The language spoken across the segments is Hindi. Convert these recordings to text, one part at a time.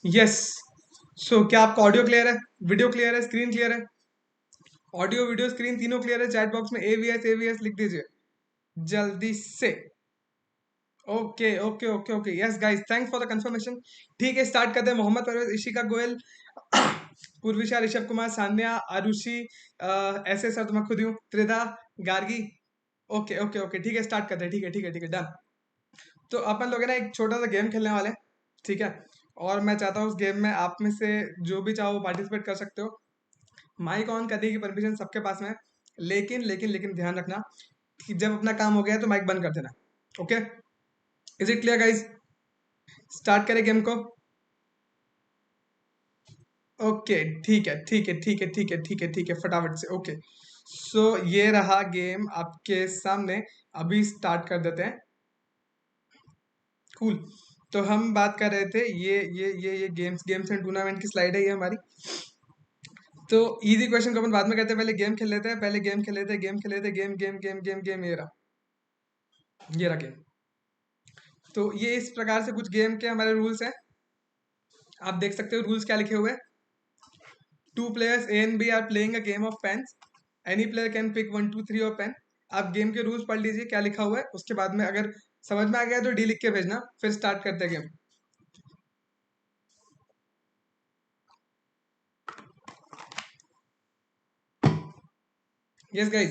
यस। सो क्या आपका ऑडियो क्लियर है, वीडियो क्लियर है, स्क्रीन क्लियर है? ऑडियो वीडियो स्क्रीन तीनों क्लियर है? चैट बॉक्स में AVS लिख दीजिए जल्दी से। Okay okay okay okay, yes guys, thanks for the confirmation. ठीक है, स्टार्ट करते हैं। मोहम्मद परवेज, इशिका गोयल, पूर्विशा, ऋषभ कुमार, सान्या, आरुषि, ऐसे सर तो मैं खुद ही हूँ, त्रिधा, गार्गी। ओके ओके ओके, ठीक है, स्टार्ट करते हैं। ठीक है ठीक है ठीक है, डन। तो अपन लोग है ना एक छोटा सा गेम खेलने वाले हैं, ठीक है? और मैं चाहता हूँ उस गेम में आप में से जो भी चाहो वो पार्टिसिपेट कर सकते हो। माइक ऑन करने की परमिशन सबके पास में है, लेकिन लेकिन लेकिन ध्यान रखना कि जब अपना काम हो गया है तो माइक बंद कर देना। Okay, is it clear guys? Start करें गेम को। ओके, ठीक है ठीक है ठीक है ठीक है ठीक है ठीक है, फटाफट से। ओके, सो ये रहा गेम आपके सामने, अभी स्टार्ट कर देते हैं। कूल। तो हम बात कर रहे थे, ये गेम्स गेम्स एंड टूर्नामेंट की स्लाइड है ये हमारी। तो इजी क्वेश्चन को अपन बाद में करते हैं, पहले गेम खेल लेते हैं, पहले गेम खेल लेते हैं, गेम खेल लेते हैं, game game game game game, ये रहा गेम। तो ये इस प्रकार से कुछ गेम के हमारे रूल्स हैं, आप देख सकते हो रूल्स क्या लिखे हुए हैं। Two players A and B are playing a game of pens, any player can pick 1 2 3 और पेन। आप गेम के रूल्स पढ़ लीजिए क्या लिखा हुआ है, उसके बाद में अगर समझ में आ गया तो D लिख के भेजना, फिर स्टार्ट करते हैं game. Yes guys,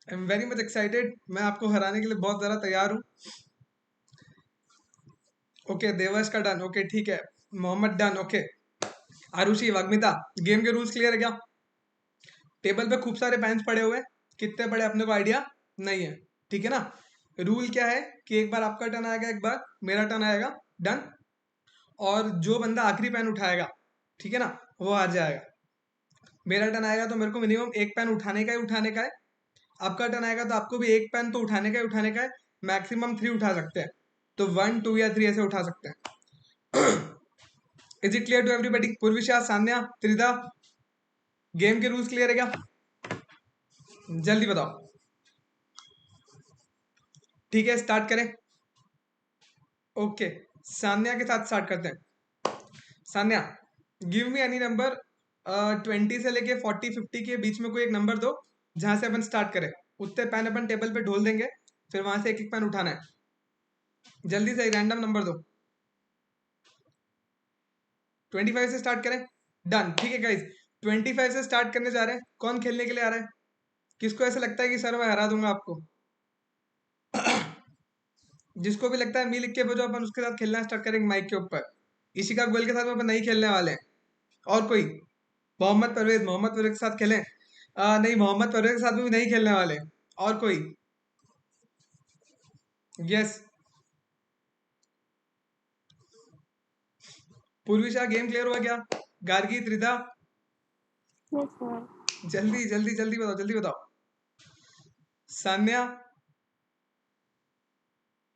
I am very much excited, मैं आपको हराने के लिए बहुत ज़्यादा तैयार हूँ। ओके, देवर्ष का डन, ओके ठीक है। Mohammad done, okay. Arushi, Vagmita, game के रूल्स क्लियर है क्या? टेबल पे खूब सारे पेन्स पड़े हुए हैं, कितने पड़े अपने को आइडिया नहीं है, ठीक है ना? रूल क्या है कि एक बार आपका टर्न आएगा, एक बार मेरा टर्न आएगा, डन। और जो बंदा आखिरी पेन उठाएगा, ठीक है ना, वो हार जाएगा। मेरा टर्न आएगा तो मेरे को मिनिमम एक पेन उठाने का ही उठाने का है, आपका टर्न आएगा तो आपको भी एक पेन तो उठाने का ही उठाने का है, मैक्सिमम 3 उठा सकते हैं, तो 1 2 या 3 ऐसे उठा सकते हैं। Is it clear to everybody? Purvisha, Sanya, Trida, game के रूल्स क्लियर है क्या? जल्दी बताओ। ठीक है, स्टार्ट करें। ओके, सान्या के साथ स्टार्ट करते हैं। Sanya, give me any number 20 से लेके 40 50 के बीच में कोई एक नंबर दो, जहां से अपन स्टार्ट करें। उतने पेन अपन टेबल पे ढोल देंगे, फिर वहां से एक एक पेन उठाना है। जल्दी से रैंडम नंबर दो। 25 से स्टार्ट करें, डन। ठीक है गाइज, 25 से स्टार्ट करने जा रहे हैं। कौन खेलने के लिए आ रहा है? किसको ऐसा लगता है कि सर मैं हरा दूंगा आपको? जिसको भी लगता है मी लिख के भेजो, अपन उसके साथ खेलना स्टार्ट करेंगे माइक के ऊपर। इशिका गोयल के साथ में अपन नहीं खेलने वाले हैं। और कोई? मोहम्मद परवेज के साथ खेलें? नहीं, मोहम्मद परवेज के साथ भी नहीं खेलने वाले। और कोई? यस। पूर्विशा, गेम क्लियर हुआ क्या? गार्गी, त्रिधा, Yes, sir. जल्दी जल्दी जल्दी बताओ, जल्दी बताओ। सान्या,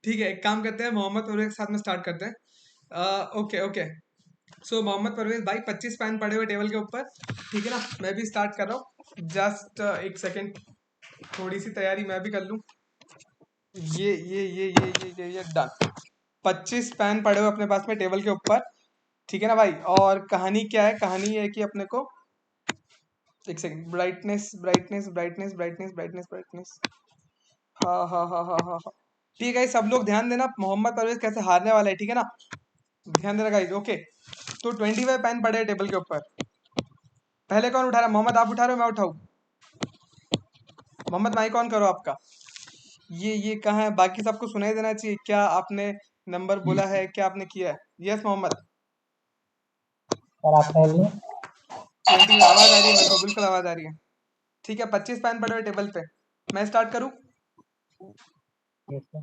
ठीक है, एक काम करते हैं, मोहम्मद परवेज के साथ में स्टार्ट करते हैं। ओके ओके, सो मोहम्मद परवेज भाई, 25 पैन पड़े हुए टेबल के ऊपर, ठीक है ना? मैं भी स्टार्ट कर रहा हूँ, जस्ट एक सेकेंड, थोड़ी सी तैयारी मैं भी कर लूँ। ये डन। 25 पैन पड़े हुए अपने पास में टेबल के ऊपर, ठीक है ना भाई? और कहानी क्या है? कहानी ये है कि अपने को, एक second, brightness brightness brightness brightness brightness brightness, हाँ हाँ हाँ हाँ हाँ हाँ, ठीक है, सब लोग ध्यान देना, मोहम्मद परवेज कैसे हारने वाला है, ठीक है ना? ध्यान देना गाइस, ओके। तो 25 पेन पड़े हैं टेबल के ऊपर। पहले कौन उठा रहा है? मोहम्मद, आप उठा रहे हो मैं उठाऊं? मोहम्मद, माइक ऑन करो आपका। ये कहाँ है? बाकी सबको सुनाई देना चाहिए, क्या आपने नंबर बोला है, क्या आपने किया है? यस मोहम्मद। सर आप पहले 20, आवाज आ रही है मेरे को, बिल्कुल आवाज आ रही है। ठीक है, 25 पेन पड़े हुए टेबल पे, मैं स्टार्ट करूं? yes, sir,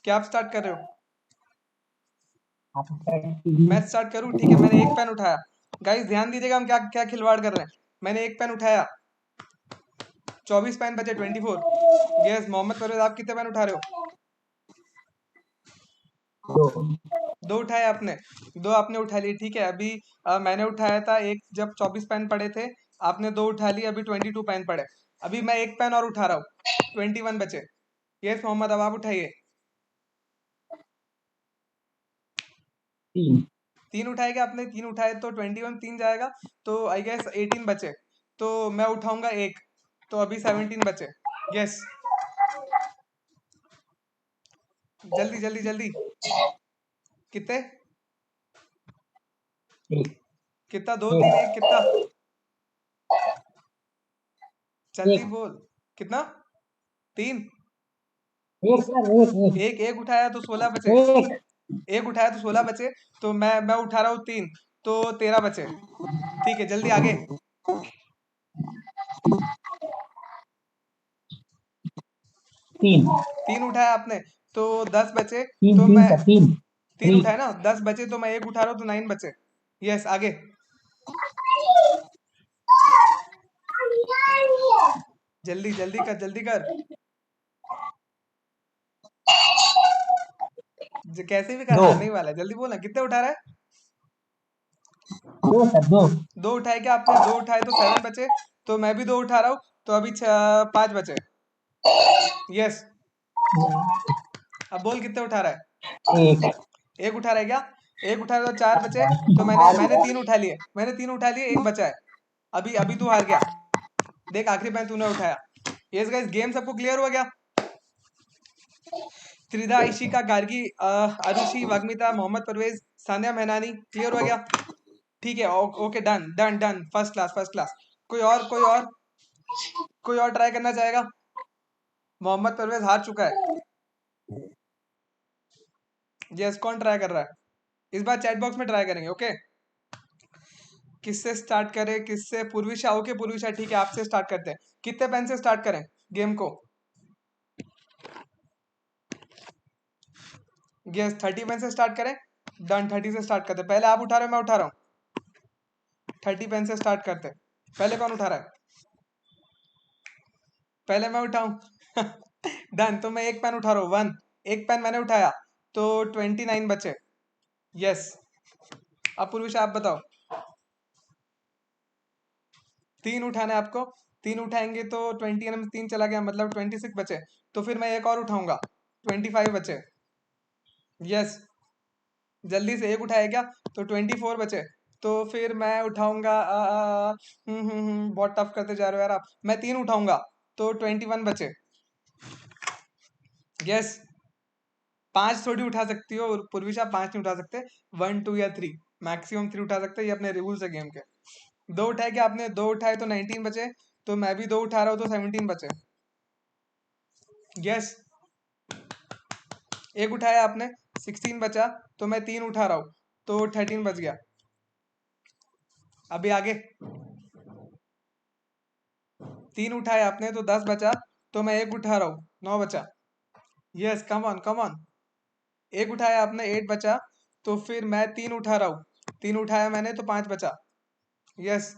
क्या आप स्टार्ट कर रहे हो? आप start कीजिए। मैं स्टार्ट करूं? ठीक है, मैंने एक पेन उठाया। गाइस ध्यान दीजिएगा, हम क्या क्या खिलवाड़ कर रहे हैं। मैंने एक पेन उठाया, 24 पेन बचे, 24। यस मोहम्मद परवेज, आप कितने पेन उठा रहे हो? दो 2 उठाए आपने, 2 आपने उठा लिए, ठीक है। अभी मैंने उठाया था एक, जब 24 पेन पड़े थे, आपने 2 उठा लिए, अभी 22 पेन पड़े। अभी मैं एक पेन और उठा रहा हूँ, 21 बचे। यस मोहम्मद, अब आप उठाइए। 3 3 उठाए क्या आपने? 3 उठाए तो 21 3 जाएगा, तो आई गेस 18 बचे। तो मैं उठाऊंगा एक, तो अभी 17 बचे। यस, जल्दी जल्दी जल्दी। कितने? 1 कितना? 2 3 1 कितना? जल्दी 1 बोल। कितना? 3? 1 सर 1 एक एक उठाया तो 16 बचे। 1 एक उठाया तो 16 बचे, तो मैं उठा रहा हूँ 3, तो 13 बचे। ठीक है, जल्दी आगे। 3 3 उठाया आपने तो 10 बचे। 3 तो 3 मैं सर 3 3 3 उठाया ना, 10 बचे, तो मैं एक उठा रहा हूँ तो 9 बचे। यस, आगे। जल्दी जल्दी कर, जल्दी कर। कैसे भी कर, 2 हारने ही वाला है। जल्दी बोलना, कितने उठा रहा है? 2 सर 2 2 उठाए क्या आपने? 2 उठाए तो 7 बचे, तो मैं भी 2 उठा रहा हूँ, तो अभी 5 बचे। यस, अब बोल कितने उठा रहा है? 1 एक उठा रहा है क्या? एक उठा रहा है तो 4 बचे, तो मैंने मैंने 3 उठा लिए, मैंने 3 उठा लिए, एक बचा है। अभी अभी तू हार गया। देख, आखिरी पैन तूने उठाया। यस गाइस, गेम सबको क्लियर हो गया? त्रिधा, इशिका, गार्गी, अरुषि, वाग्मिता, मोहम्मद परवेज, सानिया मेहनानी, क्लियर हो गया? ठीक है, okay, done done done, first class, first class. कोई और, कोई और, कोई और ट्राई करना चाहेगा? मोहम्मद परवेज हार चुका है। यस, कौन ट्राई कर रहा है? इस बार चैट बॉक्स में ट्राई करेंगे, ओके? किससे स्टार्ट करें, किससे? पूर्विशा, ओके पूर्विशा, ठीक है, आपसे स्टार्ट करते हैं। कितने पेन से स्टार्ट करें गेम को? यस, 30 पेन से स्टार्ट करें। डन, 30 से स्टार्ट करते हैं। पहले आप उठा रहे हो, मैं उठा रहा हूँ। 30 पेन से स्टार्ट करते हैं। पहले कौन उठा रहा है? पहले मैं उठाऊं? डन, तो मैं एक पेन उठा रहा हूँ, 1। एक पेन मैंने उठाया, तो 29 बचे। यस, अब पूर्विशा आप बताओ। 3 उठाना है आपको। 3 उठाएंगे तो 20 में 3 चला गया, मतलब 26 बचे। तो फिर मैं एक और उठाऊंगा, 25 बचे। यस, जल्दी से। एक उठाया क्या? तो 24 बचे। तो फिर मैं उठाऊंगा, बहुत टफ करते जा रहे हो यार आप। मैं 3 उठाऊंगा, तो 21 बचे। यस, 5 थोड़ी उठा सकती हो पूर्विशा, 5 नहीं उठा सकते। 1 2 या 3, मैक्सिमम 3 उठा सकते हैं, ये अपने रूल्स है गेम के। 2 उठाए क्या आपने? 2 उठाए तो 19 बचे, तो मैं भी 2 उठा रहा हूँ, तो 17 बचे। यस, एक उठाया आपने, 16 बचा, तो मैं 3 उठा रहा हूँ, तो 13 बच गया। अभी आगे। 3 उठाए आपने तो 10 बचा, तो मैं एक उठा रहा हूँ, 9 बचा। Yes, come on come on. एक उठाया आपने, 8 बचा, तो फिर मैं 3 उठा रहा हूँ। 3 उठाया मैंने, तो 5 बचा। यस,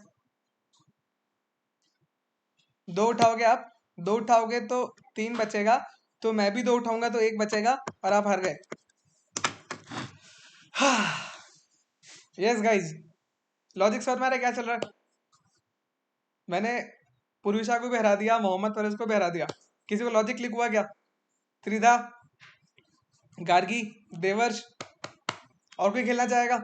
2 उठाओगे आप? 2 उठाओगे तो 3 बचेगा, तो मैं भी 2 उठाऊंगा, तो 1 बचेगा, और आप हार गए। यस गाइज, लॉजिक समझ में आ रहा है क्या चल रहा है? मैंने पुरुषा को भी हरा दिया, मोहम्मद परवेज को भी हरा दिया। किसी को लॉजिक क्लिक हुआ क्या? त्रिधा, गार्गी, देवर्ष, और कोई खेलना चाहेगा?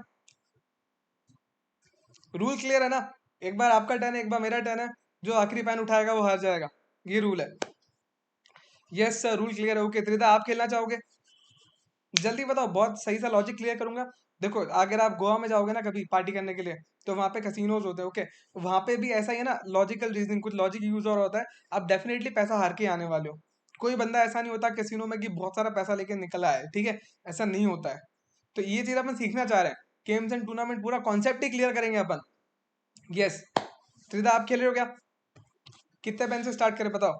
रूल क्लियर है ना? एक बार आपका टर्न है, एक बार मेरा टर्न है। जो आखिरी पैन उठाएगा वो हार जाएगा, ये रूल है। यस सर, रूल क्लियर है। ओके त्रिधा, आप खेलना चाहोगे? जल्दी बताओ, बहुत सही सा लॉजिक क्लियर करूंगा। देखो, अगर आप गोवा में जाओगे ना कभी पार्टी करने के लिए, तो वहां पे कसिनोज होते हैं, ओके? वहां पे भी ऐसा ही है ना, लॉजिकल रीजनिंग, कुछ लॉजिक यूज और होता है। आप डेफिनेटली पैसा हार के आने वाले हो। कोई बंदा ऐसा नहीं होता कैसीनो में कि बहुत सारा पैसा लेके निकल आया है, ठीक है? ऐसा नहीं होता है। तो ये चीज अपन सीखना चाह रहे हैं। गेम्स एंड टूर्नामेंट पूरा कॉन्सेप्ट ही क्लियर करेंगे अपन। यस, त्रिधा आप खेल रहे हो क्या? कितने पेन से स्टार्ट करें बताओ?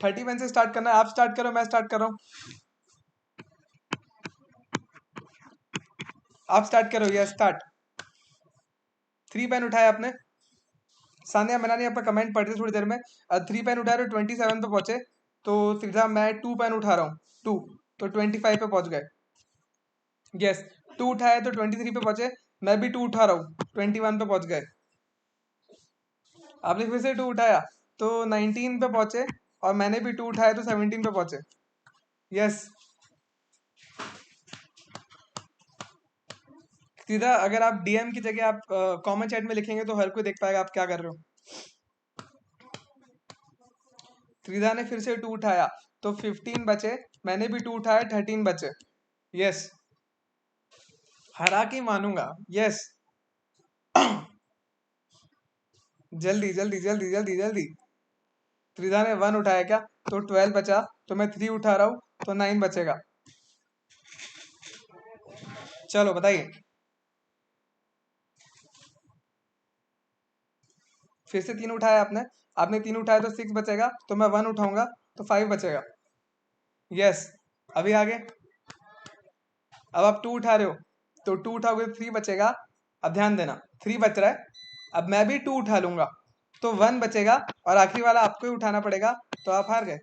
30 पेन से स्टार्ट करना है। आप स्टार्ट करो, मैं स्टार्ट कर रहा हूँ। आप स्टार्ट करो, यस स्टार्ट। 3 पेन उठाया आपने। सानिया मैंने आपका कमेंट पढ़ रही थोड़ी देर में। 3 पेन उठा रहे हो, 27 पे पहुंचे। तो सीधा मैं 2 पेन उठा रहा हूँ, 2, तो 25 पे पहुंच गए। यस, 2 उठाया तो 23 पे पहुंचे। मैं भी 2 उठा रहा हूँ, 21 पे पहुंच गए। आपने फिर से 2 उठाया, तो 19 पे पहुंचे, और मैंने भी 2 उठाया तो 17 पे पहुंचे। यस, सीधा अगर आप डीएम की जगह आप कॉमन चैट में लिखेंगे तो हर कोई देख पाएगा आप क्या कर रहे हो। त्रिधा ने फिर से 2 उठाया तो 15 बचे, मैंने भी 2 उठाया 13 बचे। यस, हरा के मानूंगा। यस, जल्दी जल्दी जल्दी जल्दी जल्दी। त्रिधा ने 1 उठाया क्या, तो 12 बचा, तो मैं 3 उठा रहा हूं तो 9 बचेगा। चलो बताइए, फिर से 3 उठाया आपने, आपने 3 उठाया तो 6 बचेगा, तो मैं 1 उठाऊंगा तो 5 बचेगा। यस, अभी आगे, अब आप 2 उठा रहे हो तो 2 उठाओगे तो 3 बचेगा। अब ध्यान देना, 3 बच रहा है, अब मैं भी 2 उठा लूंगा तो 1 बचेगा, और आखिरी वाला आपको ही उठाना पड़ेगा, तो आप हार गए।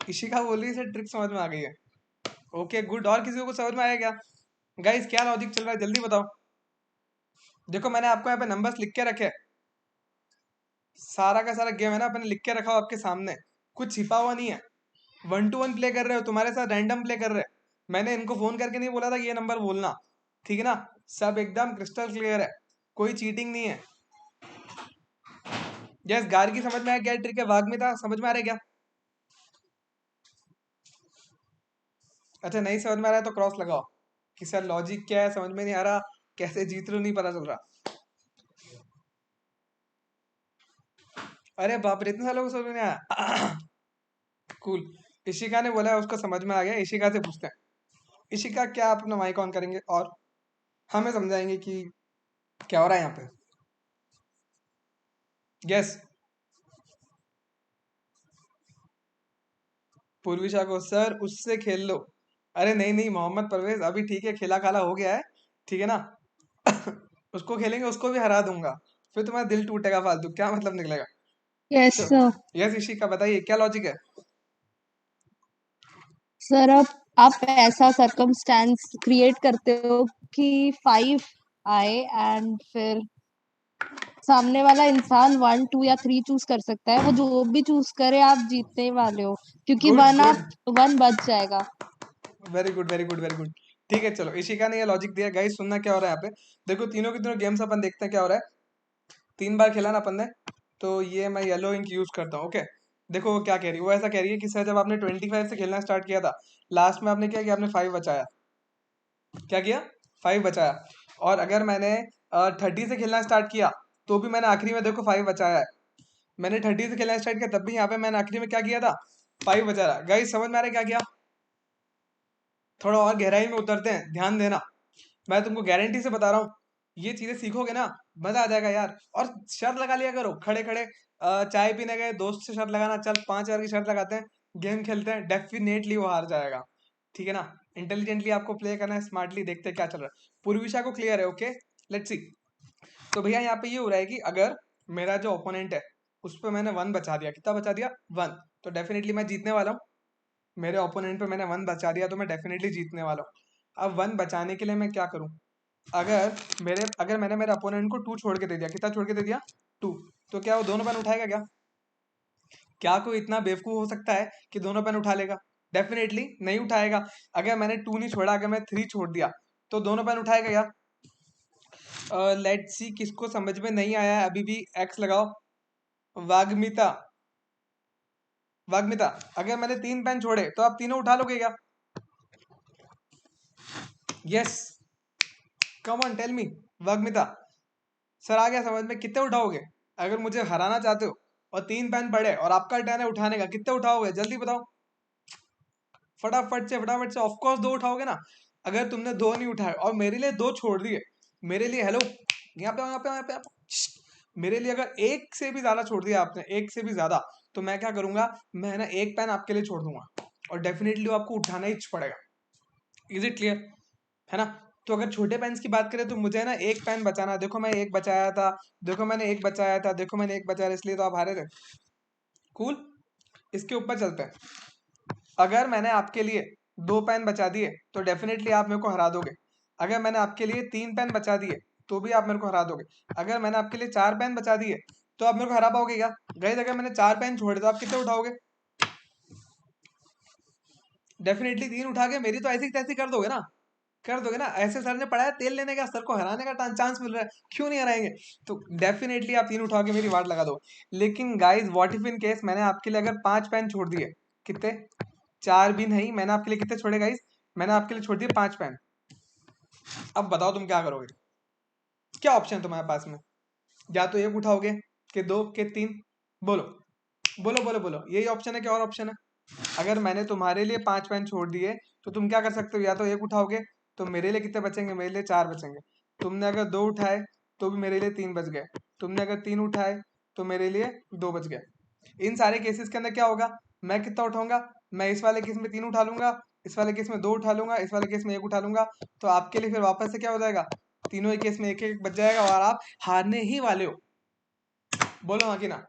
इशिका बोल रही है ट्रिक समझ में आ गई है। ओके गुड, और किसी को समझ में आया क्या गाइस, क्या लॉजिक चल रहा है जल्दी बताओ। देखो मैंने आपको यहाँ पे नंबर्स लिख के रखे हैं। सारा का सारा गेम है ना अपने लिख के रखा हो आपके सामने, कुछ छिपा हुआ नहीं है। 1 to 1 प्ले कर रहे हो, तुम्हारे साथ रैंडम प्ले कर रहे हैं। मैंने इनको फोन करके नहीं बोला था कि ये नंबर बोलना, ठीक है ना। सब एकदम क्रिस्टल क्लियर है, कोई चीटिंग नहीं है। यस, गार्गी समझ में आया क्या ट्रिक है, वाग्मिता समझ में आ रहा है क्या। अच्छा नहीं समझ में आ रहा है तो क्रॉस लगाओ कि सर लॉजिक क्या है समझ में नहीं आ रहा, कैसे जीत रहे हो नहीं पता चल रहा। अरे बाप रे, इतने सालों को समझ में नहीं आया। कूल, इशिका ने बोला है उसको समझ में आ गया, इशिका से पूछते हैं। इशिका क्या आप अपना माइक ऑन करेंगे और हमें समझाएंगे कि क्या हो रहा है यहाँ पे। यस, पूर्विशा को सर उससे खेल लो। अरे नहीं नहीं मोहम्मद परवेज, अभी ठीक है, खेला खाला हो गया है, ठीक है ना। उसको खेलेंगे, उसको भी हरा दूंगा, फिर तुम्हारा दिल टूटेगा फालतू, क्या मतलब निकलेगा। यस तो सर। यस इशिका बताइए क्या लॉजिक है। सर अब आप ऐसा सर्कमस्टेंस क्रिएट करते हो कि 5 आए एंड फिर सामने वाला इंसान 1 2 या 3 चूज कर सकता है, वो जो भी चूज करे आप जीतने वाले हो, क्योंकि गुड 1 गुड, आप 1 बच जाएगा। Very good very good very good. ठीक है चलो, इशिका ने ये लॉजिक दिया। गाइस सुनना क्या हो रहा है यहाँ पे, देखो तीनों के तीनों गेम्स अपन देखते हैं क्या हो रहा है। 3 बार खेला ना अपन ने, तो ये मैं येलो इंक यूज करता हूँ। ओके, देखो वो क्या कह रही है, वो ऐसा कह रही है कि सर जब आपने 25 से खेलना स्टार्ट किया था, लास्ट में आपने क्या किया, आपने 5 बचाया। क्या किया, 5 बचाया। और अगर मैंने 30 से खेलना स्टार्ट किया तो भी मैंने आखिरी में देखो 5 बचाया है। मैंने 30 से खेलना स्टार्ट किया तब भी यहाँ पे मैंने आखिरी में क्या किया था, 5 बचा रहा। गाइस समझ में आ रहा है क्या किया। थोड़ा और गहराई में उतरते हैं, ध्यान देना, मैं तुमको गारंटी से बता रहा हूँ, ये चीजें सीखोगे ना मजा आ जाएगा यार। और शर्त लगा लिया करो, खड़े खड़े चाय पीने गए दोस्त से शर्त लगाना, चल 5,000 की शर्त लगाते हैं, गेम खेलते हैं, डेफिनेटली वो हार जाएगा, ठीक है ना। इंटेलिजेंटली आपको प्ले करना है, स्मार्टली देखते हैं क्या चल रहा है। पूर्विशा को क्लियर है, ओके लेट्स सी। तो भैया यहाँ पे ये हो रहा है कि अगर मेरा जो ओपोनेंट है उस पर मैंने 1 बचा दिया, कितना बचा दिया 1, तो डेफिनेटली मैं जीतने वाला हूँ। मेरे ओपोनेंट पे मैंने 1 बचा दिया तो मैं डेफिनेटली जीतने वाला हूँ। अब 1 बचाने के लिए मैं क्या करूँ, अगर मैंने मेरे अपोनेंट को 2 छोड़ के दे दिया, कितना छोड़ के दे दिया 2, तो क्या वो दोनों पेन उठाएगा क्या। क्या कोई इतना बेवकूफ हो सकता है कि दोनों पेन उठा लेगा, डेफिनेटली नहीं उठाएगा। अगर मैंने 2 नहीं छोड़ा, अगर मैं 3 छोड़ दिया तो दोनों पेन उठाएगा क्या। लेट्स सी किसको समझ में नहीं आया है अभी भी एक्स लगाओ। वाग्मिता, वाग्मिता अगर मैंने 3 पेन छोड़े तो आप तीनों उठा लोगे क्या। Yes, come on tell me Vagmita. Sir आ गया समझ में, कितने उठाओगे अगर मुझे हराना चाहते हो, और 3 पेन पड़े और आपका टर्न है उठाने का, कितने उठाओगे जल्दी बताओ। फटाफट से ऑफकोर्स 2 उठाओगे ना। अगर तुमने 2 नहीं उठाए और मेरे लिए 2 छोड़ दिए, मेरे लिए हेलो यहाँ पे यहाँ पे यहाँ पे मेरे लिए अगर एक से भी ज्यादा छोड़ दिया आपने, एक से भी ज्यादा, तो मैं क्या करूंगा, मैं ना एक पेन आपके लिए छोड़ दूंगा और डेफिनेटली वो आपको उठाना ही पड़ेगा। इज इट क्लियर, है ना। तो अगर छोटे पेन्स की बात करें तो मुझे ना एक पेन बचाना है। देखो मैं एक बचाया था, देखो मैंने एक बचाया था, देखो मैंने एक बचाया, इसलिए तो आप हारे थे। कूल, इसके ऊपर चलते हैं। अगर मैंने आपके लिए 2 पेन बचा दिए तो डेफिनेटली आप मेरे को हरा दोगे। अगर मैंने आपके लिए 3 पेन बचा दिए तो भी आप मेरे को हरा दोगे। अगर मैंने आपके लिए 4 पेन बचा दिए तो आप मेरे को हरा पाओगे क्या। गाइस अगर मैंने 4 पेन छोड़े तो आप कितने उठाओगे, डेफिनेटली 3 उठा के मेरी तो ऐसी तैसी कर दोगे ना। कर दोगे ना, ऐसे सर ने पढ़ाया तेल लेने का, सर को हराने का चांस मिल रहा है, क्यों नहीं हराएंगे? तो डेफिनेटली आप 3 उठाओगे, मेरी वाट लगा दो। लेकिन guys what if in case मैंने आपके लिए अगर 5 पेन छोड़ दिए, कितने? 4 भी नहीं, मैंने आपके लिए कितने छोड़े गाइस? मैंने आपके लिए छोड़ दिए 5 पेन। अब बताओ तुम क्या करोगे? क्या ऑप्शन है तुम्हारे पास में? या तो 1 उठाओगे, कि 2, कि 3? बोलो बोलो बोलो बोलो, यही ऑप्शन है कि और ऑप्शन है? अगर मैंने तुम्हारे लिए 5 पेन छोड़ दिए तो तुम क्या कर सकते हो? या तो 1 उठाओगे, तो मेरे लिए कितने बचेंगे? मेरे लिए 4 बचेंगे। तुमने अगर 2 उठाए तो भी मेरे लिए 3 बच गए। तुमने अगर 3 उठाए तो मेरे लिए 2 बच गए। इन सारे केसेस के अंदर क्या होगा? मैं कितना उठाऊंगा? मैं इस वाले केस में 3 उठा लूंगा, इस वाले केस में 2 उठा लूंगा, इस वाले केस में 1 उठा लूंगा। तो आपके लिए फिर वापस से क्या हो जाएगा? तीनों ही केस में 1-1 बच जाएगा और आप हारने ही वाले हो। बोलो हाँ कि ना?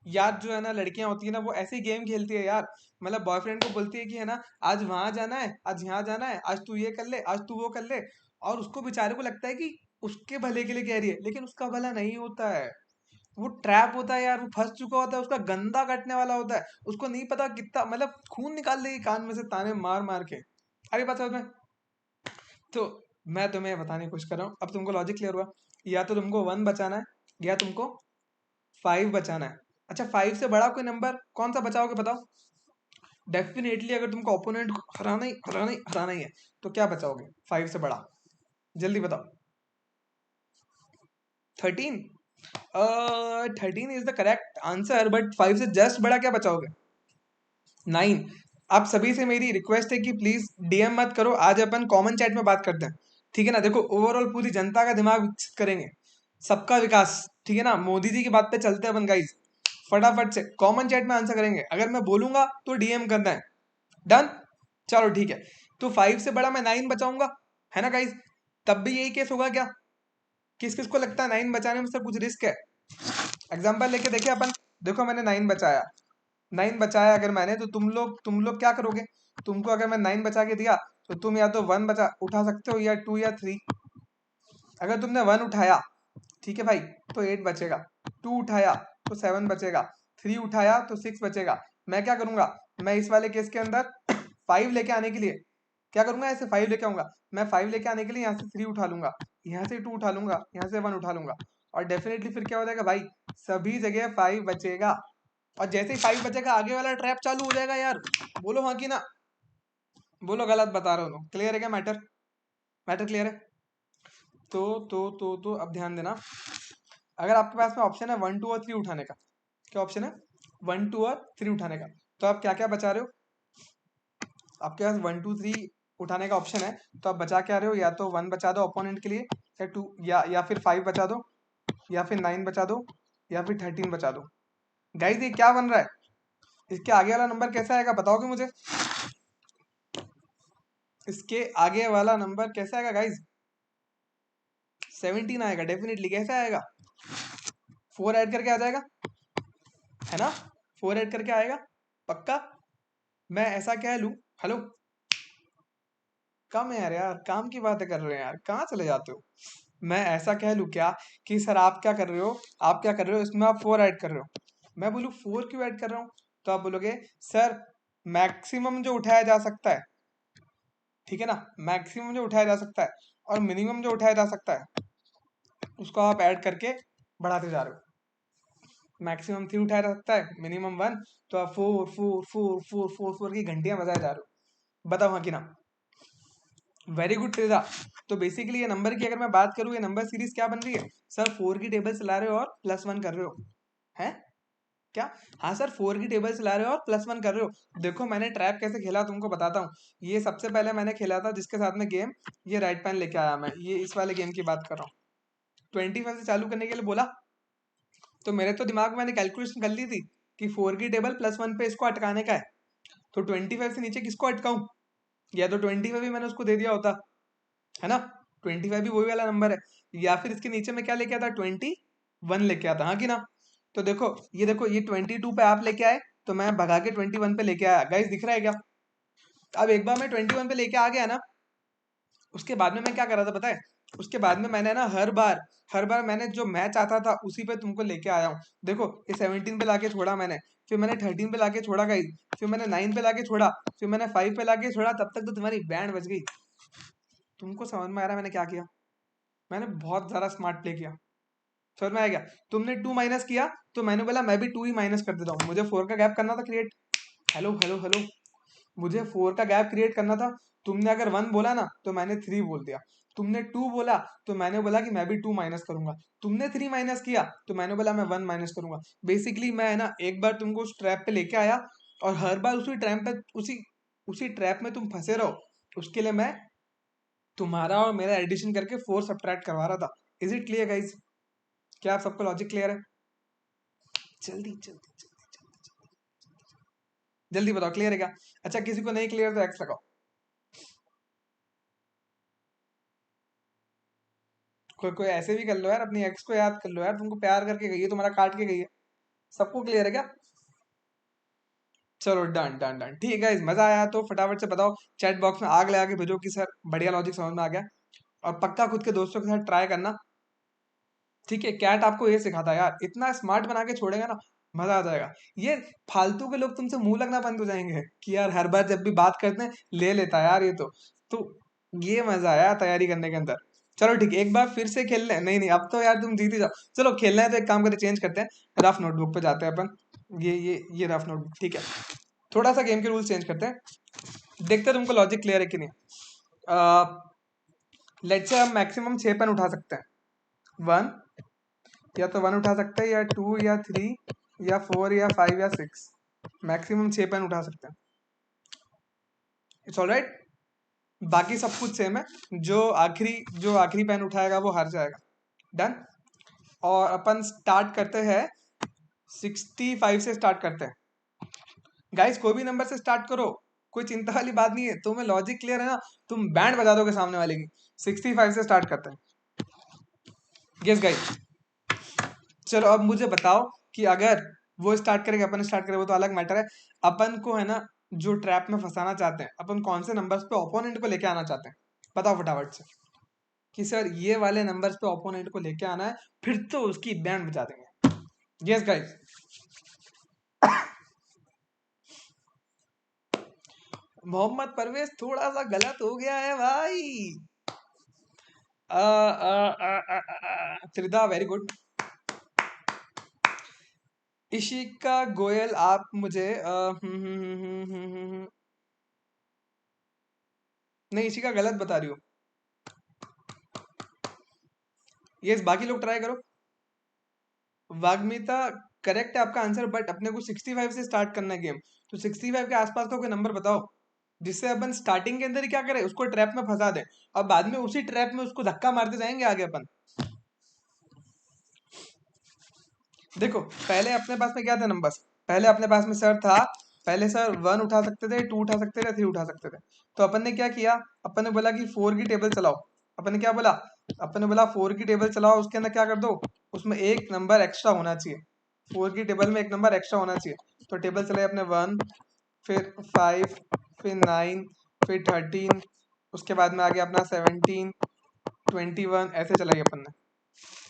यार जो है ना, लड़कियां होती है ना, वो ऐसे ही गेम खेलती है यार। मतलब बॉयफ्रेंड को बोलती है कि है ना, आज वहां जाना है, आज यहाँ जाना है, आज तू ये कर ले, आज तू वो कर ले। और उसको बेचारे को लगता है कि उसके भले के लिए कह रही है, लेकिन उसका भला नहीं होता है। वो ट्रैप होता है यार, वो फंस चुका होता है, उसका गंदा कटने वाला होता है। उसको नहीं पता कितना, मतलब खून निकाल देगी कान में से ताने मार मार के। अरे बात समझ में? तो मैं तुम्हें बताने की कोशिश कर रहा हूँ, अब तुमको लॉजिक क्लियर हुआ? या तो तुमको 1 बचाना है, या तुमको 5 बचाना है। अच्छा, 5 से बड़ा कोई नंबर कौन सा बचाओगे बताओ? डेफिनेटली अगर तुमको ओपोनेंट को हराना ही है, तो क्या बचाओगे 5 से बड़ा? जल्दी बताओ। 13? 13 is the correct answer, but 5 से जस्ट बड़ा क्या बचाओगे? 9। आप सभी से मेरी रिक्वेस्ट है कि प्लीज डीएम मत करो, आज अपन कॉमन चैट में बात करते हैं, ठीक है ना? देखो, ओवरऑल पूरी जनता का दिमाग विकसित करेंगे, सबका विकास, ठीक है ना? मोदी जी की बात पे चलते हैं अपन गाइस। फटाफट से कॉमन चैट में आंसर करेंगे, अगर मैं बोलूंगा तो डीएम करना है। डन? चलो ठीक है। तो 5 से बड़ा मैं 9 बचाऊंगा, है ना गाइस? तब भी यही केस होगा क्या? किस किस को लगता है 9 बचाने में से कुछ रिस्क है? एग्जाम्पल लेके देखिए अपन। देखो मैंने 9 बचाया, 9 बचाया अगर मैंने, तो तुम लोग क्या करोगे? तुमको अगर मैं 9 बचा के दिया, तो तुम या तो 1 बचा उठा सकते हो, या 2 या 3। अगर तुमने 1 उठाया, ठीक है भाई, तो 8 बचेगा। 2 उठाया तो 7 बचेगा। 3 उठाया तो 6 बचेगा। मैं क्या करूंगा? मैं इस वाले केस के अंदर 5 लेके आने के लिए क्या करूंगा? ऐसे 5 लेके आऊंगा। मैं 5 लेके आने के लिए यहाँ से 3 उठा लूंगा, यहाँ से 2 उठा लूंगा, यहाँ से 1 उठा लूंगा। और डेफिनेटली फिर क्या हो जाएगा भाई? सभी जगह 5 बचेगा। और जैसे ही 5 बचेगा, आगे वाला ट्रैप चालू हो जाएगा यार। बोलो हाँ कि ना? बोलो गलत बता रहे हो? क्लियर है क्या? मैटर मैटर क्लियर है? तो अब ध्यान देना। अगर आपके पास में ऑप्शन है 1, 2 और 3 उठाने का, क्या ऑप्शन है? 1, 2 और 3 उठाने का, तो आप क्या क्या बचा रहे हो? आपके पास 1, 2, 3 उठाने का ऑप्शन है, तो आप बचा क्या रहे हो? या तो 1 बचा दो अपोनेंट के लिए, या 2, या फिर 5 बचा दो, या फिर 9 बचा दो, या फिर 13 बचा दो। गाइस ये क्या बन रहा है? इसके आगे वाला नंबर कैसा आएगा, बताओगे मुझे? इसके आगे वाला नंबर कैसा आएगा गाइस? 17 आएगा डेफिनेटली। कैसे आएगा? 4 ऐड करके आ जाएगा, है ना? 4 ऐड करके आएगा पक्का? मैं ऐसा कह लूं, हेलो, कम है यार, काम की बातें कर रहे हैं यार, कहाँ चले जाते हो? मैं ऐसा कह लूं क्या कि सर आप क्या कर रहे हो, आप क्या कर रहे हो, इसमें आप 4 ऐड कर रहे हो। मैं बोलूं 4 क्यों ऐड कर रहा हूँ? तो आप बोलोगे सर मैक्सिमम जो उठाया जा सकता है, ठीक है ना, मैक्सिमम जो उठाया जा सकता है और मिनिमम जो उठाया जा सकता है, उसको आप ऐड करके बढ़ाते जा रहे हो। मैक्सिमम 3 उठाया जा सकता है, मिनिमम 1, तो आप 4 4 4 4 4 4 की घंटियां बजाए जा रहे हो। बताओ हाँ कि ना? Very good Teja. तो बेसिकली ये नंबर की अगर मैं बात करूं, ये नंबर सीरीज क्या बन रही है? सर 4 की टेबल चला रहे हो और +1 कर रहे हो, हैं क्या? हाँ सर, 4 की टेबल चला रहे हो और +1 कर रहे हो। देखो मैंने ट्रैप कैसे खेला तुमको बताता हूँ। ये सबसे पहले मैंने खेला था जिसके साथ में गेम, ये राइट पैन लेके आया मैं, ये इस वाले गेम की बात कर रहा हूँ। 25 से चालू करने के लिए बोला, तो मेरे तो दिमाग में मैंने कैलकुलेशन कर ली थी कि 4 की टेबल +1 पे इसको अटकाने का है। तो 25 से नीचे किसको अटकाऊं? या तो 25 भी मैंने उसको दे दिया होता, है ना? 25 भी वही वाला नंबर है। या फिर इसके नीचे में क्या लेके आता? 21 लेके आता, हाँ कि ना? तो देखो ये 22 पे आप लेके आए, तो मैं भगा के 21 पे लेके आया। गाइस दिख रहा है क्या? अब एक बार मैं 21 पे लेके आ गया ना, उसके बाद में मैं क्या कर रहा था पता है? उसके बाद में मैंने ना हर बार मैंने जो मैं चाहता था उसी पे तुमको लेके आया हूँ। देखो ये 17 पे लाके छोड़ा मैंने, फिर मैंने 13 पे लाके छोड़ा गाइस, फिर मैंने 9 पे लाके छोड़ा, फिर मैंने 5 पे लाके छोड़ा, तब तक तो तुम्हारी बैंड बज गई। तुमको समझ में आ रहा है मैंने क्या किया? मैंने बहुत ज़्यादा स्मार्ट प्ले किया। समझ में आ गया? तुमने 2 माइनस किया तो मैंने बोला मैं भी 2 ही माइनस कर देता हूँ। मुझे 4 का गैप करना था क्रिएट। हेलो हेलो हेलो, मुझे 4 का गैप क्रिएट करना था। तुमने अगर 1 बोला ना तो मैंने 3 बोल दिया। तुमने 2 बोला तो मैंने बोला कि मैं भी 2 माइनस करूंगा। तुमने 3 माइनस किया तो मैंने बोला मैं 1 माइनस करूंगा। बेसिकली मैं है ना एक बार तुमको उस ट्रैप पे लेके आया और हर बार उसी ट्रैप पे उसी ट्रैप में तुम फंसे रहो। उसके लिए मैं तुम्हारा और मेरा एडिशन करके 4 सब्ट्रैक्ट करवा रहा था। Is it clear guys? क्या आप सबको लॉजिक क्लियर है? जल्दी जल्दी जल्दी जल्दी बताओ, क्लियर है क्या? अच्छा, किसी को नहीं क्लियर तो एक्स लगाओ। कोई ऐसे भी कर लो यार, अपनी एक्स को याद कर लो यार, तुमको प्यार करके गई है, तुम्हारा काट के गई है। सबको क्लियर है क्या? चलो डन डन डन, ठीक है गाइस, मजा आया तो फटाफट से बताओ चैट बॉक्स में आग लगा के भेजो कि सर बढ़िया लॉजिक समझ में आ गया। और पक्का खुद के दोस्तों के साथ ट्राई करना, ठीक है? कैट आपको ये सिखाता है यार, इतना स्मार्ट बना के छोड़ेगा ना, मजा आ जाएगा। ये फालतू के लोग तुमसे मुंह लगना बंद हो जाएंगे कि यार हर बार जब भी बात करते हैं ले लेता है यार ये तो ये मजा आया तैयारी करने के अंदर। चलो ठीक है, एक बार फिर से खेल लें। नहीं नहीं, अब तो यार तुम जीत ही जाओ। चलो खेलना है तो एक काम करते, चेंज करते हैं, रफ नोटबुक पे जाते हैं अपन। ये रफ नोटबुक, ठीक है? थोड़ा सा गेम के रूल्स चेंज करते हैं, देखते हैं तुमको लॉजिक क्लियर है कि नहीं। लेट्स से हम मैक्सिमम 6 पेन उठा सकते हैं। 1, या तो 1 उठा सकते हैं, या 2 या 3 या 4 या 5 या 6, मैक्सिमम 6 पेन उठा सकते हैं। इट्स ऑल राइट, बाकी सब कुछ सेम है। जो आखिरी पेन उठाएगा वो हार जाएगा। डन। और अपन स्टार्ट करते हैं 65 से स्टार्ट करते हैं। गाइस कोई भी नंबर से स्टार्ट करो, कोई चिंता वाली बात नहीं है। तुम्हें लॉजिक क्लियर है ना, तुम बैंड बजा दोगे सामने वाले की। 65 से स्टार्ट करते हैं। यस गाइस, चलो अब मुझे बताओ कि अगर वो स्टार्ट करेगा अपन स्टार्ट करें वो तो अलग मैटर है। अपन को है ना जो ट्रैप में फंसाना चाहते हैं, अपन कौन से नंबर्स पे ओपोनेंट को लेके आना चाहते हैं, बताओ फटाफट से कि सर ये वाले नंबर्स पे ओपोनेंट को लेके आना है, फिर तो उसकी बैंड बजा देंगे। यस गाइस, मोहम्मद परवेज थोड़ा सा गलत हो गया है भाई। त्रिदा वेरी गुड। इशिका गोयल आप मुझे नहीं, इशिका गलत बता रही हो। यस, बाकी लोग ट्राई करो। वाग्मिता करेक्ट है आपका आंसर, बट अपने को 65 से स्टार्ट करना है गेम। तो 65 के आसपास का कोई नंबर बताओ जिससे अपन स्टार्टिंग के अंदर ही क्या करें, उसको ट्रैप में फंसा दें और बाद में उसी ट्रैप में उसको धक्का मारते जाएंगे आगे अपन। देखो पहले अपने पास में क्या थे नंबर्स, पहले अपने पास में सर था, पहले सर 1 उठा सकते थे, 2 उठा सकते थे, 3 उठा सकते थे। तो अपन ने क्या किया, अपन ने बोला कि 4 की टेबल चलाओ। अपन ने क्या बोला, अपन ने बोला 4 की टेबल चलाओ, उसके अंदर क्या कर दो, उसमें एक नंबर एक्स्ट्रा होना चाहिए। 4 की टेबल में एक नंबर एक्स्ट्रा होना चाहिए। तो टेबल चलाई अपने 1, फिर 5, फिर 9, फिर 13, उसके बाद में आ गया अपना 17, 21, ऐसे चलाई अपन ने।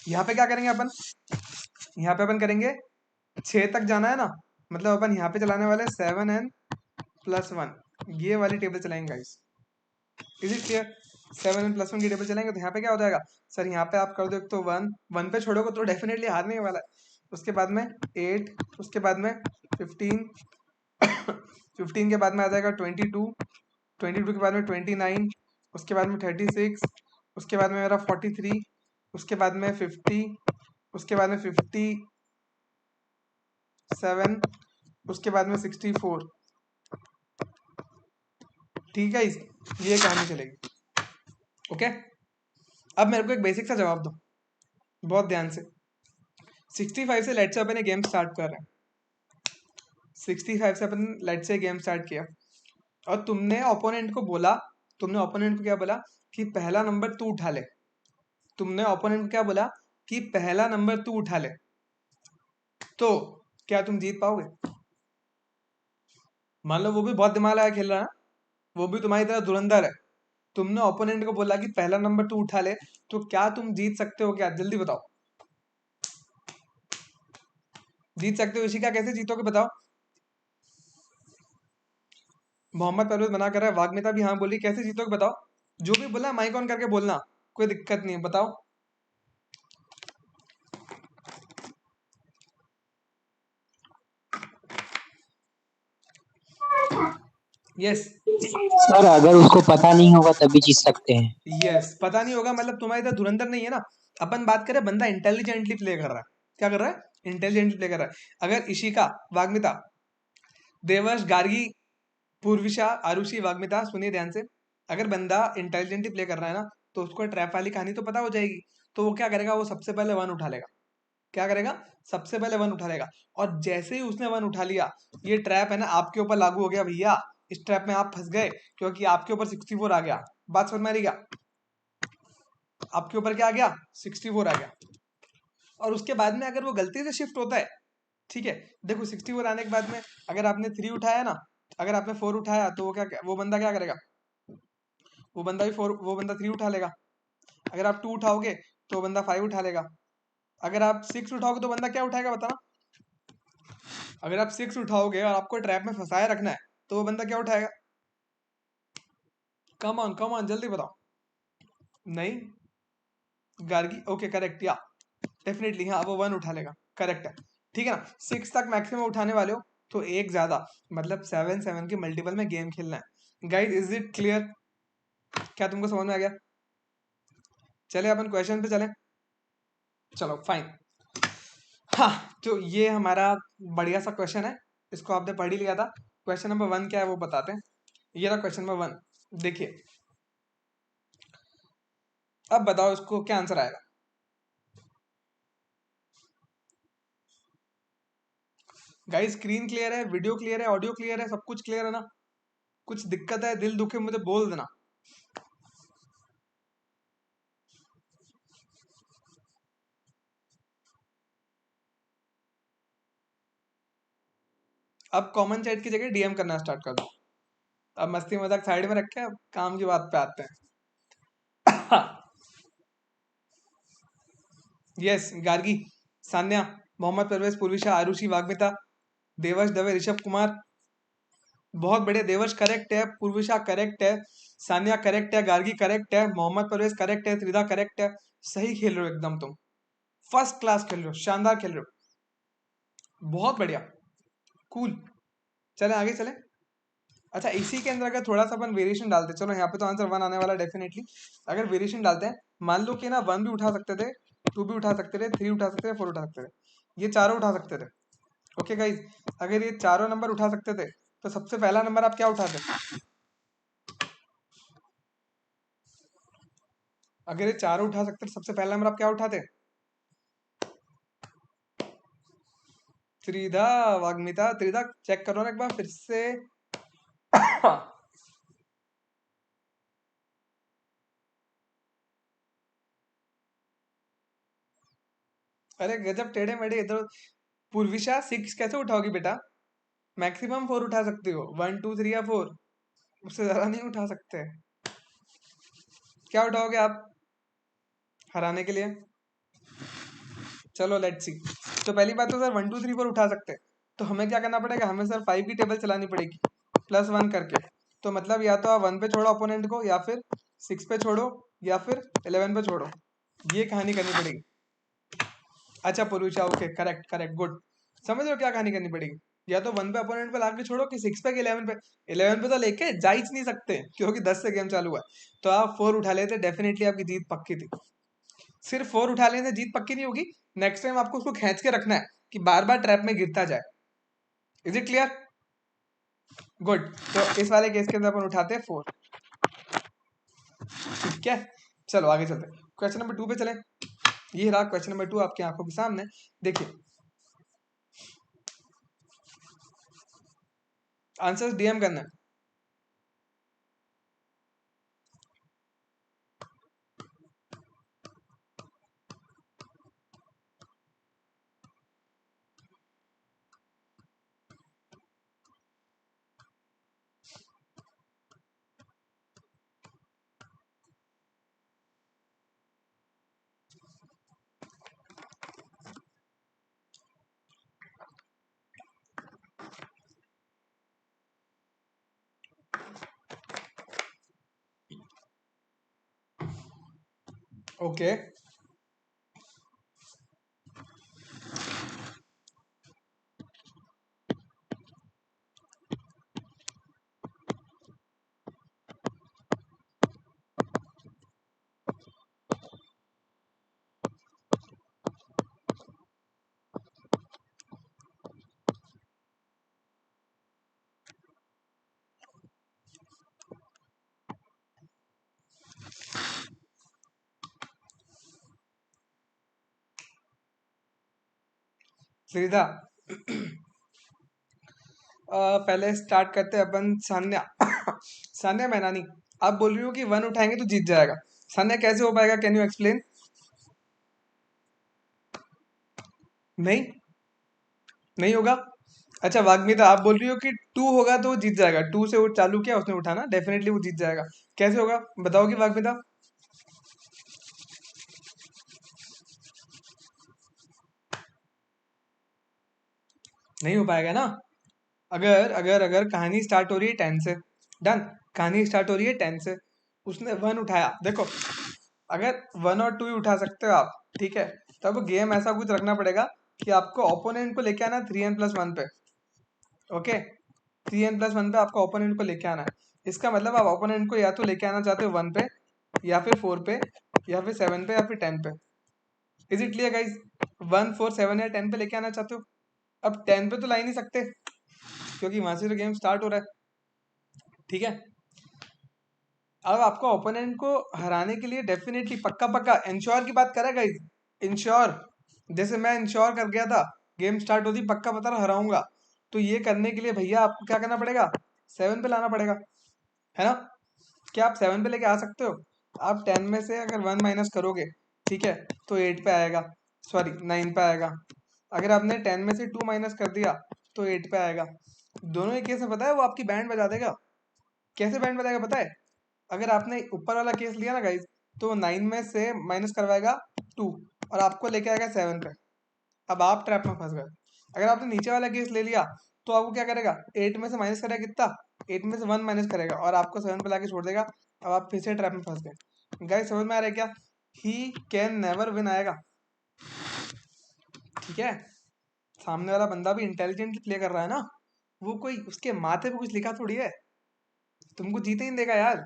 यहाँ पे क्या करेंगे अपन, यहाँ पे अपन करेंगे 6 तक जाना है ना, मतलब अपन यहाँ पे चलाने वाले 7n+1, ये वाली टेबल चलाएंगे guys. Is it clear? 7n+1 की टेबल चलाएंगे तो यहाँ पे क्या हो जाएगा सर, यहाँ पे आप कर दो एक तो 1 पे छोड़ोगे तो डेफिनेटली हारने वाला है। उसके बाद में 8, उसके बाद में 15, 15 के बाद में आ जाएगा 22, 22 के बाद में 29, उसके बाद में 36, उसके बाद में मेरा 43, उसके बाद में 50, उसके बाद में 57, उसके बाद में 64। ठीक है, ये कहानी चलेगी। ओके, अब मेरे को एक बेसिक सा जवाब दो बहुत ध्यान से। 65 से let's say upon game start कर रहे हैं। 65 से अपन लेट्स से गेम स्टार्ट किया और तुमने ओपोनेंट को बोला, तुमने ओपोनेंट को क्या बोला कि पहला नंबर तू उठा ले। तुमने ओपोनेंट को क्या बोला कि पहला नंबर तू उठा ले। तो क्या तुम जीत पाओगे? मान लो वो भी बहुत दिमाग लगा खेल रहा है, वो भी तुम्हारी तरह धुरंधर है। तुमने ओपोनेंट को बोला कि पहला नंबर तू उठा ले, तो क्या तुम जीत सकते हो? क्या जल्दी बताओ, जीत सकते हो? इशिका कैसे जीतोगे बताओ? मोहम्मद परवेज मना कर रहा है, वाग्मिता भी हाँ बोली, कैसे जीतोगे बताओ? जो भी बोला माइक ऑन करके बोलना, कोई दिक्कत नहीं है। बताओ। यस सर अगर उसको पता नहीं होगा तभी जीत सकते हैं। यस, पता नहीं होगा मतलब तुम्हारी इधर धुरंधर नहीं है ना। अपन बात करें बंदा इंटेलिजेंटली प्ले कर रहा है, क्या कर रहा है, इंटेलिजेंटली प्ले कर रहा है। अगर इशिका, वाग्मिता, देवर्ष, गार्गी, पूर्विशा, आरुषि, वाग्मिता, सुनिए ध्यान से, अगर बंदा इंटेलिजेंटली प्ले कर रहा है ना, तो उसको ट्रैप वाली कहानी तो पता हो जाएगी। तो वो क्या करेगा, वो सबसे पहले वन उठा लेगा। क्या करेगा, सबसे पहले वन उठा लेगा। और जैसे ही उसने वन उठा लिया, ये ट्रैप है ना आपके ऊपर लागू हो गया भैया। इस ट्रैप में आप फंस गए, क्योंकि आपके ऊपर 64 आ गया। बात समझ में आ रही क्या? आपके ऊपर क्या आ गया, 64 आ गया। और उसके बाद में अगर वो गलती से शिफ्ट होता है, ठीक है, देखो 64 आने के बाद में अगर आपने 3 उठाया ना, अगर आपने 4 उठाया, तो वो क्या, वो बंदा क्या करेगा, वो बंदा भी 4, वो बंदा 3 उठा लेगा। अगर आप 2 उठाओगे तो बंदा 5 उठा लेगा। अगर आप 6 उठाओगे तो बंदा क्या उठाएगा बताना। अगर आप 6 उठाओगे और आपको ट्रैप में फंसाए रखना है, तो वो बंदा क्या उठाएगा? कम ऑन जल्दी बताओ। नहीं, गार्गी, ओके करेक्ट, या डेफिनेटली हाँ, वो 1 उठा लेगा, करेक्ट है। ठीक है ना, 6 तक मैक्सिमम उठाने वाले हो, तो एक ज्यादा, मतलब 7 7 के मल्टीपल में गेम खेलना है। Guys is it clear? क्या तुमको समझ में आ गया? चले अपन क्वेश्चन पे चले। चलो फाइन। हाँ, तो ये हमारा बढ़िया सा क्वेश्चन है, इसको आपने पढ़ ही लिया था। क्वेश्चन नंबर 1 क्या है वो बताते हैं। ये रहा क्वेश्चन नंबर 1, देखिए। अब बताओ इसको क्या आंसर आएगा। गाइस स्क्रीन क्लियर है, वीडियो क्लियर है, ऑडियो क्लियर है, सब कुछ क्लियर है ना? कुछ दिक्कत है, दिल दुखे, मुझे बोल देना। अब कॉमन चैट की जगह डीएम करना स्टार्ट कर दो। अब मस्ती मजाक साइड में रखे, अब काम की बात पे आते हैं। यस, गार्गी, सान्या, मोहम्मद परवेज, पूर्विशा, आरुषि, वाग्मिता, देवश, दवे, ऋषभ कुमार, बहुत बढ़िया। देवश करेक्ट है, पूर्विशा करेक्ट है, सान्या करेक्ट है, गार्गी करेक्ट है, मोहम्मद परवेज करेक्ट है, त्रिधा करेक्ट है। सही खेल रहे हो एकदम, तुम फर्स्ट क्लास खेल रहे हो, शानदार खेल रहे हो, बहुत बढ़िया, कूल। चले आगे चले। अच्छा, इसी के अंदर अगर थोड़ा सा अपन वेरिएशन डालते, चलो यहाँ पे तो आंसर 1 आने वाला डेफिनेटली। अगर वेरिएशन डालते हैं, मान लो कि ना 1 भी उठा सकते थे, 2 भी उठा सकते थे, 3 उठा सकते थे, 4 उठा सकते थे, ये चारों उठा सकते थे। ओके गाइज, अगर ये चारों नंबर उठा सकते थे, तो सबसे पहला नंबर आप क्या उठाते? अगर ये चारों उठा सकते थे, सबसे पहला नंबर आप क्या उठाते? त्रिधा, वाग्मिता, त्रिधा चेक करो ना एक बार फिर से। अरे गजब टेढ़े मेढ़े इधर। पूर्विशा 6 कैसे उठाओगी बेटा? मैक्सिमम 4 उठा सकते हो, 1 2 3 या 4, उससे ज्यादा नहीं उठा सकते। क्या उठाओगे आप हराने के लिए? चलो लेट्स सी। तो पहली बात तो सर 1 2 3 4 उठा सकते हैं, तो हमें क्या करना पड़ेगा, हमें सर 5 की टेबल चलानी पड़ेगी +1 करके। तो मतलब या तो आप 1 पे छोड़ो अपोनेंट को, या फिर 6 पे छोड़ो, या फिर 11 पे छोड़ो, ये कहानी करनी पड़ेगी। अच्छा पूर्विशा, ओके करेक्ट करेक्ट, गुड। समझ रहे हो क्या कहानी करनी पड़ेगी? या तो 1 पे अपोनेंट पे लाके छोड़ो, कि 6 पे, कि 11 पे। 11 पे तो लेके जा ही नहीं सकते, क्योंकि 10 से गेम चालू है। तो आप 4 उठा लेते, डेफिनेटली आपकी जीत पक्की थी। सिर्फ 4 उठा लेने से जीत पक्की नहीं होगी, नेक्स्ट टाइम आपको उसको खींच के रखना है, कि बार बार ट्रैप में गिरता जाए। Is it clear? गुड। तो इस वाले केस के अंदर अपन उठाते हैं 4। ठीक है, चलो आगे चलते हैं, क्वेश्चन नंबर 2 पे चले। ये रहा क्वेश्चन नंबर 2 आपकी आंखों के सामने, देखिए। आंसर्स डीएम करना है। ओके, सीधा पहले स्टार्ट करते हैं अपन। सान्या सान्या मैनानी, आप बोल रही हो कि वन उठाएंगे तो जीत जाएगा। सान्या कैसे हो पाएगा, कैन यू एक्सप्लेन? नहीं, नहीं होगा। अच्छा वाग्मीता, आप बोल रही हो कि टू होगा तो वो जीत जाएगा। टू से वो चालू किया उसने उठाना, डेफिनेटली वो जीत जाएगा। कैसे होगा बताओगी वाग्मीता? नहीं हो पाएगा ना। अगर अगर अगर कहानी स्टार्ट हो रही है 10 से, डन, कहानी स्टार्ट हो रही है 10 से, उसने वन उठाया, देखो अगर वन और टू ही उठा सकते हो आप, ठीक है, तब गेम ऐसा कुछ रखना पड़ेगा कि आपको ओपोनेंट को लेके आना 3n+1 पे। ओके, 3n+1 पे आपको ओपोनेंट को लेके आना है। इसका मतलब आप ओपोनेंट को या तो लेके आना चाहते हो 1 पे, या फिर 4 पे, या फिर 7 पे, या फिर 10 पे। Is it clear guys? 1, 4, 7 या 10 पे लेके आना चाहते हो। अब 10 पे तो ला ही नहीं सकते क्योंकि वहां से तो गेम स्टार्ट हो रहा है, ठीक है। अब आपको ओपोनेंट को हराने के लिए डेफिनेटली पक्का पक्का इंश्योर की बात करेगा, इंश्योर, जैसे मैं इंश्योर कर गया था गेम स्टार्ट होती पक्का पता रहा हराऊंगा। तो ये करने के लिए भैया आपको क्या करना पड़ेगा, 7 पे लाना पड़ेगा, है ना। क्या आप 7 पे लेके आ सकते हो? आप 10 में से अगर 1 माइनस करोगे, ठीक है, तो 8 पे आएगा, सॉरी 9 पे आएगा। अगर आपने 10 में से 2 माइनस कर दिया तो 8 पे आएगा। दोनों ही केस में पता है वो आपकी बैंड बजा देगा। कैसे बैंड बजाएगा पता है? अगर आपने ऊपर वाला केस लिया ना गाइज, तो 9 में से माइनस करवाएगा 2 और आपको लेके आएगा 7 पे। अब आप ट्रैप में फंस गए। अगर आपने नीचे वाला केस ले लिया तो आपको क्या करेगा, 8 में से माइनस करेगा कितना, 8 में से 1 माइनस करेगा और आपको 7 पे लाके छोड़ देगा। अब आप फिर से ट्रैप में फंस गए। गाइस समझ में आ रहा है क्या? ही कैन नेवर विन आएगा, ठीक है। सामने वाला बंदा भी इंटेलिजेंट प्ले कर रहा है ना, वो कोई उसके माथे पे कुछ लिखा थोड़ी है, तुमको जीते ही नहीं देगा यार।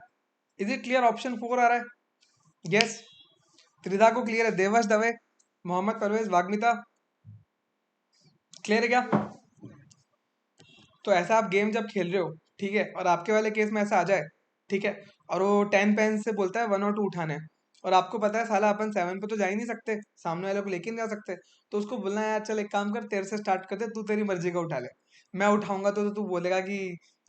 Is it clear? ऑप्शन 4 आ रहा है, यस। त्रिधा को क्लियर है, देवश दवे, मोहम्मद परवेज, वाग्मिता, क्लियर है क्या? तो ऐसा आप गेम जब खेल रहे हो, ठीक है, और आपके वाले केस में ऐसा आ जाए, ठीक है, और वो 10 पेन से बोलता है 1 और 2 उठाने हैं, और आपको पता है साला अपन 7 पे तो जा ही नहीं सकते, सामने वाले को लेके नहीं जा सकते, तो उसको बोलना है यार चल एक काम कर, तेरे से स्टार्ट कर दे, तू तेरी मर्जी का उठा ले, मैं उठाऊंगा तो तू बोलेगा कि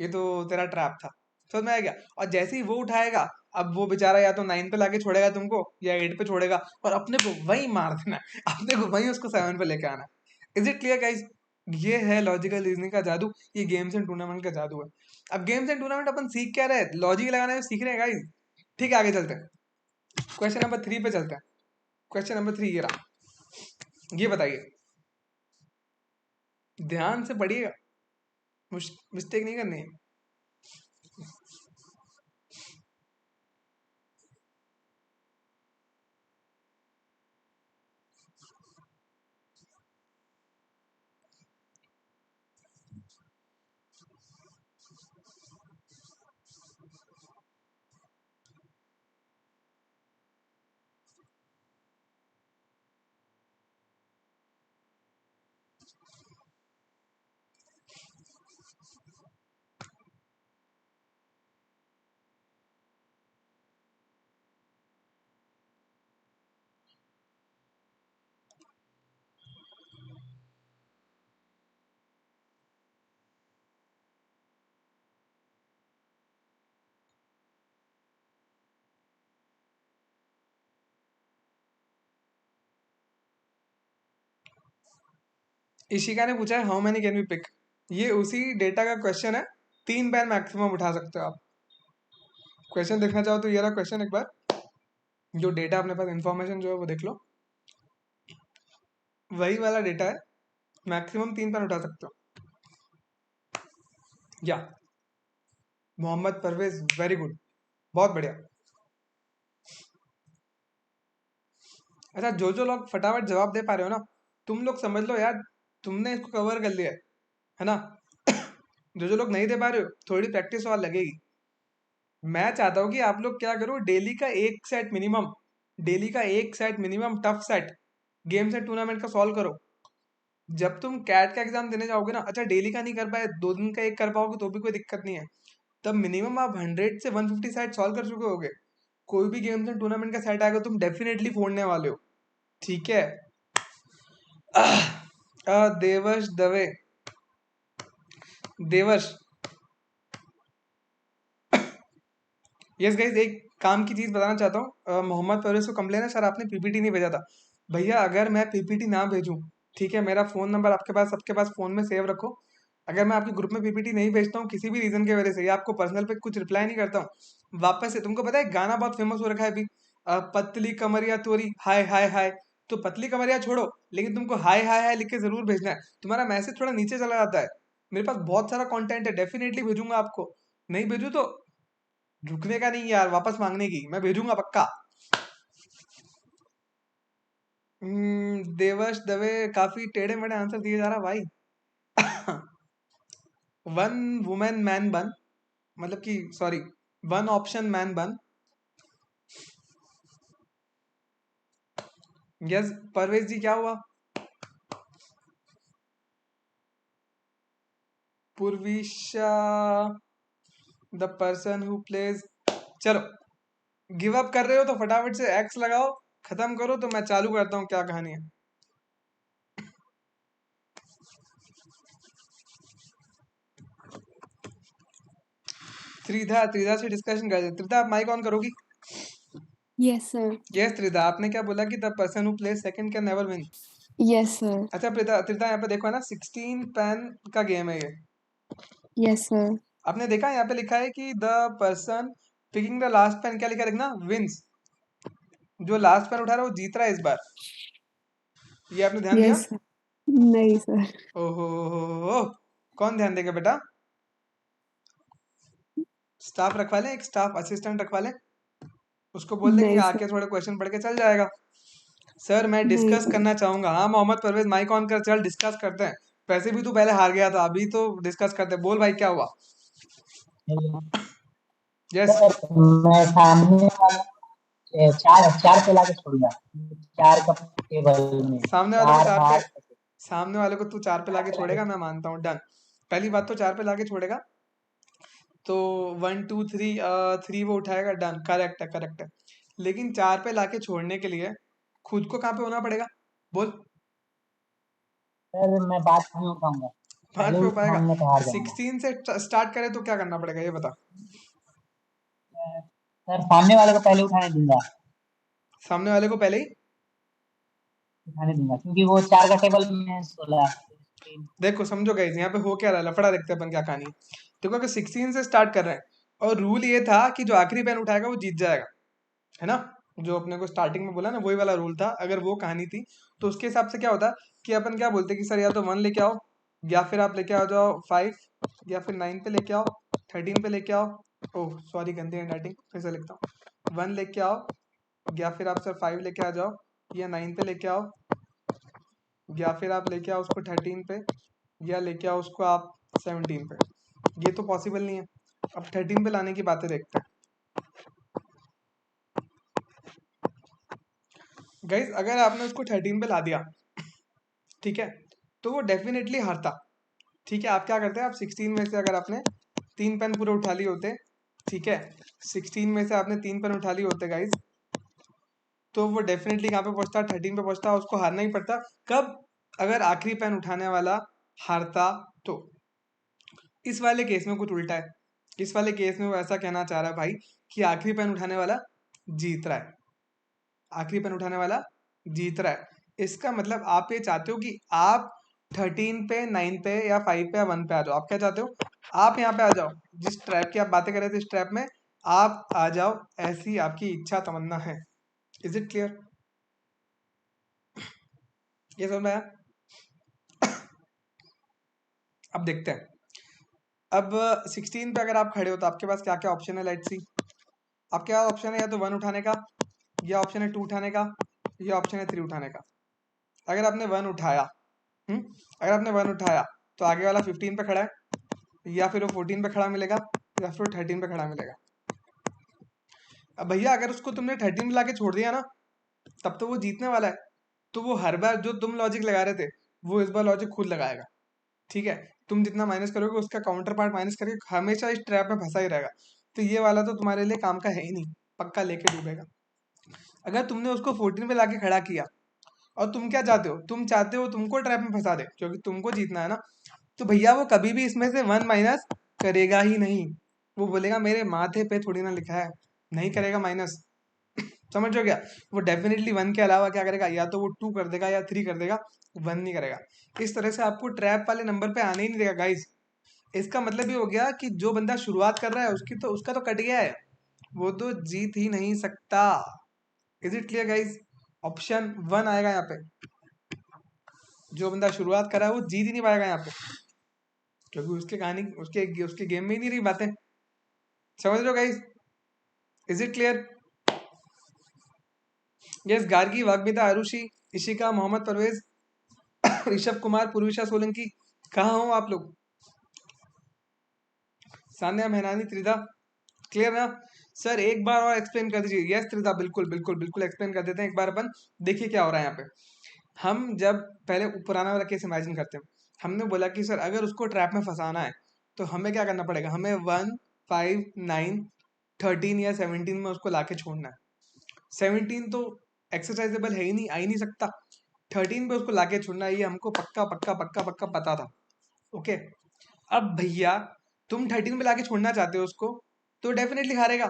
ये तो तेरा ट्रैप था। समझ में आ गया? और जैसे ही वो उठाएगा, अब वो बेचारा या तो 9 पे लाके छोड़ेगा तुमको या 8 पे छोड़ेगा, और अपने को वही मार देना है, अपने को वही उसको 7 पे लेके आना है। Is it clear guys? ये है लॉजिकल रीजनिंग का जादू, ये गेम्स एंड टूर्नामेंट का जादू है। अब गेम्स एंड टूर्नामेंट अपन सीख क्या रहे, लॉजिक लगाना है, सीख रहे हैं गाइस। ठीक है, आगे चलते हैं, क्वेश्चन नंबर 3 पे चलते हैं। क्वेश्चन नंबर 3 ये रहा, ये बताइए, ध्यान से पढ़िएगा, मिस्टेक नहीं करनी है। इशिका ने पूछा है how many can we pick, ये उसी डेटा का क्वेश्चन है। 3 बैन मैक्सिमम उठा सकते हो आप। क्वेश्चन देखना चाहो तो ये रहा क्वेश्चन, एक बार जो डेटा अपने पास इंफॉर्मेशन जो है वो देख लो, वही वाला डेटा है, मैक्सिमम 3 बैन उठा सकते हो। या मोहम्मद परवेज, वेरी गुड, बहुत बढ़िया। अच्छा, जो लोग फटाफट जवाब दे पा रहे हो ना, तुम लोग समझ लो यार, तुमने इसको कवर कर लिया है ना। जो लोग नहीं दे पा रहे हो, थोड़ी प्रैक्टिस और लगेगी। मैं चाहता हूँ कि आप लोग क्या करो, डेली का एक सेट मिनिमम, डेली का एक set minimum tough set game से टूर्नामेंट का सॉल्व करो। जब तुम कैट का एग्जाम देने जाओगे ना, अच्छा डेली का नहीं कर पाए, 2 दिन का एक कर पाओगे तो भी कोई दिक्कत नहीं है, तब मिनिमम आप 100 से 150 सेट सॉल्व कर चुके होगे। कोई भी गेम से टूर्नामेंट का सेट आएगा तुम डेफिनेटली फोड़ने वाले हो, ठीक है। देवर्ष दवे, देवर्ष, यस गाइस, एक काम की चीज बताना चाहता हूँ। मोहम्मद परवेज को कंप्लेन है सर आपने पीपीटी नहीं भेजा था। भैया अगर मैं पीपीटी ना भेजूं, ठीक है, मेरा फोन नंबर आपके पास, सबके पास फोन में सेव रखो। अगर मैं आपके ग्रुप में पीपीटी नहीं भेजता हूँ किसी भी रीजन की वजह से, या आपको पर्सनल पे कुछ रिप्लाई नहीं करता हूँ वापस से, तुमको पता है गाना बहुत फेमस हो रखा है अभी, पतली कमरिया तोरी हाय हाय हाय, तो पतली कमरिया छोड़ो, लेकिन तुमको हाय हाय हाय लिख के जरूर भेजना है। तुम्हारा मैसेज थोड़ा नीचे चला जाता है। मेरे पास बहुत सारा कंटेंट है, डेफिनेटली भेजूंगा आपको। नहीं भेजू तो रुकने का नहीं यार, वापस मांगने की, मैं भेजूंगा पक्का। देवश दवे, काफी टेढ़े मेढ़े आंसर दिए जा रहा भाई। वन वुमेन मैन बन, मतलब कि सॉरी, वन ऑप्शन मैन बन। यस परवेज जी, क्या हुआ? पूर्विशा, द पर्सन हु प्लेज, चलो गिव अप कर रहे हो तो फटाफट से एक्स लगाओ, खत्म करो तो मैं चालू करता हूँ क्या कहानी है। त्रिधा, त्रिधा से डिस्कशन कर, त्रिधा आप माइक ऑन करोगी? Yes, sir. यस त्रिधा, आपने क्या बोला कि the person who plays second can never win. Yes, sir. अच्छा त्रिधा, त्रिधा यहाँ पे देखो है ना, 16 पेन का गेम है ये। Yes, sir. आपने देखा यहाँ पे लिखा है कि the person picking the last pen, क्या लिखा है देखना, विंस। जो लास्ट पेन उठा रहा है वो जीत रहा है इस बार, ये आपने ध्यान दिया? Yes, sir. नहीं sir. ओहो, कौन ध्यान देगा बेटा? स्टाफ रखवा लें, एक स्टाफ असिस्टेंट रखवा लें, उसको बोल दें कि नहीं आके sir. थोड़े क्वेश्चन पढ़ के चल जाएगा। सर मैं नहीं डिस्कस sir. करना चाहूंगा। हाँ मोहम्मद परवेज, माइक ऑन कर, चल डिस्कस करते हैं। वैसे भी तू पहले हार गया था, अभी तो डिस्कस करते हैं। बोल भाई क्या हुआ? यस सर मैं सामने वाला चार चार पे लाके छोड़ दिया, चार का टेबल में सामने वाले को चार चार पे, आठ। सामने वाले को तू 4 पे लाके छोड़ेगा, मैं मानता हूँ, डन। पहली बात तो 4 पे लाके छोड़ेगा, तो 1 2 3 3 वो उठाएगा, डन, करेक्ट है, करेक्ट है। लेकिन 4 पे लाके छोड़ने के लिए खुद को कहाँ पे होना पड़ेगा? बोल। सर मैं बाद में उठाऊंगा, 5 पहले पे हो पाएगा? उठाऊंगा तो हार जाऊंगा। 16 से स्टार्ट करे तो क्या करना पड़ेगा ये बता। सर सामने वाले को पहले सामने वाले को पहले ही, उठाने दूंगा क्योंकि वो चार का टेबल में है, 16। देखो समझो गाइस, यहाँ पे हो क्या रहा है, लफड़ा देखते हैं अपन क्या कहानी है। देखो अगर 16 से स्टार्ट कर रहे हैं, और रूल ये था कि जो आखिरी पेन उठाएगा वो जीत जाएगा, है ना। जो अपने को स्टार्टिंग में बोला ना, वही वाला रूल था। अगर वो कहानी थी तो उसके हिसाब से क्या होता कि अपन क्या बोलते कि सर या तो 1 लेके आओ, या फिर आप लेके आ जाओ 5, या फिर 9 पे लेके आओ, 13 पे लेके आओ। ओह सॉरी, गंदी हैंडराइटिंग, फिर से लिखता हूँ। 1 लेके आओ, या फिर आप सर 5 लेके आ जाओ, या 9 पे लेके आओ, या फिर आप लेके आओ उसको 13 पे, या लेके आओ उसको आप 17 पे। ये तो पॉसिबल नहीं है। अब 13 पे लाने की बातें देखते हैं गाइज। अगर आपने उसको 13 पे ला दिया, ठीक है, तो वो डेफिनेटली हारता। ठीक है, आप क्या करते हैं, आप 16 में से अगर आपने 3 पेन पूरे उठा लिए होते, ठीक है, 16 में से आपने 3 पेन उठा लिए होते गाइज, तो वो डेफिनेटली कहाँ पे पहुंचता, 13 पे पहुंचता, उसको हारना ही पड़ता। कब? अगर आखिरी पेन उठाने वाला हारता तो। इस वाले केस में कुछ उल्टा है। इस वाले केस में वो ऐसा कहना चाह रहा है भाई कि आखिरी पेन उठाने वाला जीत रहा है, आखिरी पेन उठाने वाला जीत रहा है। इसका मतलब आप ये चाहते हो कि आप 13 पे, 9 पे, या 5 पे, या 1 पे आ जाओ। आप क्या चाहते हो? आप यहाँ पे आ जाओ, जिस ट्रैप की आप बातें कर रहे थे, इस ट्रैप में आप आ जाओ, ऐसी आपकी इच्छा तमन्ना है। Is it clear? ये समझ में आया? अब देखते हैं। अब 16 पे अगर आप खड़े हो तो आपके पास क्या क्या ऑप्शन है, लेट्स सी। आपके पास ऑप्शन है या तो 1 उठाने का, या ऑप्शन है 2 उठाने का, ये ऑप्शन है 3 उठाने का। अगर आपने 1 उठाया, अगर आपने 1 उठाया तो आगे वाला 15 पे खड़ा है, या फिर वो 14 पे खड़ा मिलेगा, या फिर 13 पे खड़ा मिलेगा। अब भैया अगर उसको तुमने 13 में लाके छोड़ दिया ना, तब तो वो जीतने वाला है। तो वो हर बार जो तुम लॉजिक लगा रहे थे, वो इस बार लॉजिक खुद लगाएगा। ठीक है, तुम जितना माइनस करोगे उसका काउंटर पार्ट माइनस करके हमेशा इस ट्रैप में फंसा ही रहेगा। तो ये वाला तो तुम्हारे लिए काम का है ही नहीं, पक्का लेके डूबेगा। अगर तुमने उसको 14 पे लाके खड़ा किया, और तुम क्या चाहते हो, तुम चाहते हो तुमको ट्रैप में फंसा दे क्योंकि तुमको जीतना है ना, तो भैया वो कभी भी इसमें से 1 माइनस करेगा ही नहीं। वो बोलेगा मेरे माथे पे थोड़ी ना लिखा है, नहीं करेगा माइनस। समझ हो गया? वो डेफिनेटली 1 के अलावा क्या करेगा, या तो वो 2 कर देगा या 3 कर देगा, 1 नहीं करेगा। इस तरह से आपको ट्रैप वाले नंबर पे आने ही नहीं देगा गाइस। इसका मतलब ये हो गया कि जो बंदा शुरुआत कर रहा है उसका तो कट गया है, वो तो जीत ही नहीं सकता। Is it clear guys? Option 1 आएगा यहाँ पे। जो बंदा शुरुआत कर रहा है वो जीत ही नहीं पाएगा यहाँ पे, क्योंकि उसके कहानी उसके गेम में ही नहीं रही बातें। समझ रहे हो guys? Is it clear? Yes, Gargi, Vagmita, Arushi, Ishika, Mohammad Parvez, Rishabh Kumar, Purvisha Solanki, कहाँ हो आप लोग? सान्या मेहनानी, त्रिधा, क्लियर ना? सर एक बार और एक्सप्लेन कर दीजिए। यस त्रिधा, बिल्कुल बिल्कुल बिल्कुल एक्सप्लेन कर देते हैं एक बार अपन। देखिए क्या हो रहा है यहाँ पे। हम जब पहले पुराना वाला केस इमेजिन करते हैं, हमने बोला कि सर अगर उसको ट्रैप में फंसाना है तो हमें क्या करना पड़ेगा, हमें 1, 5, 9, 13 या 17 में उसको लाके छोड़ना है। 17 तो एक्सरसाइजेबल है ही नहीं, आ ही नहीं सकता। 13 पे उसको लाके छोड़ना है, ये हमको पक्का पक्का पक्का पक्का पता था। ओके, अब भैया तुम 13 पे लाके छोड़ना चाहते हो उसको, तो डेफिनेटली हारेगा।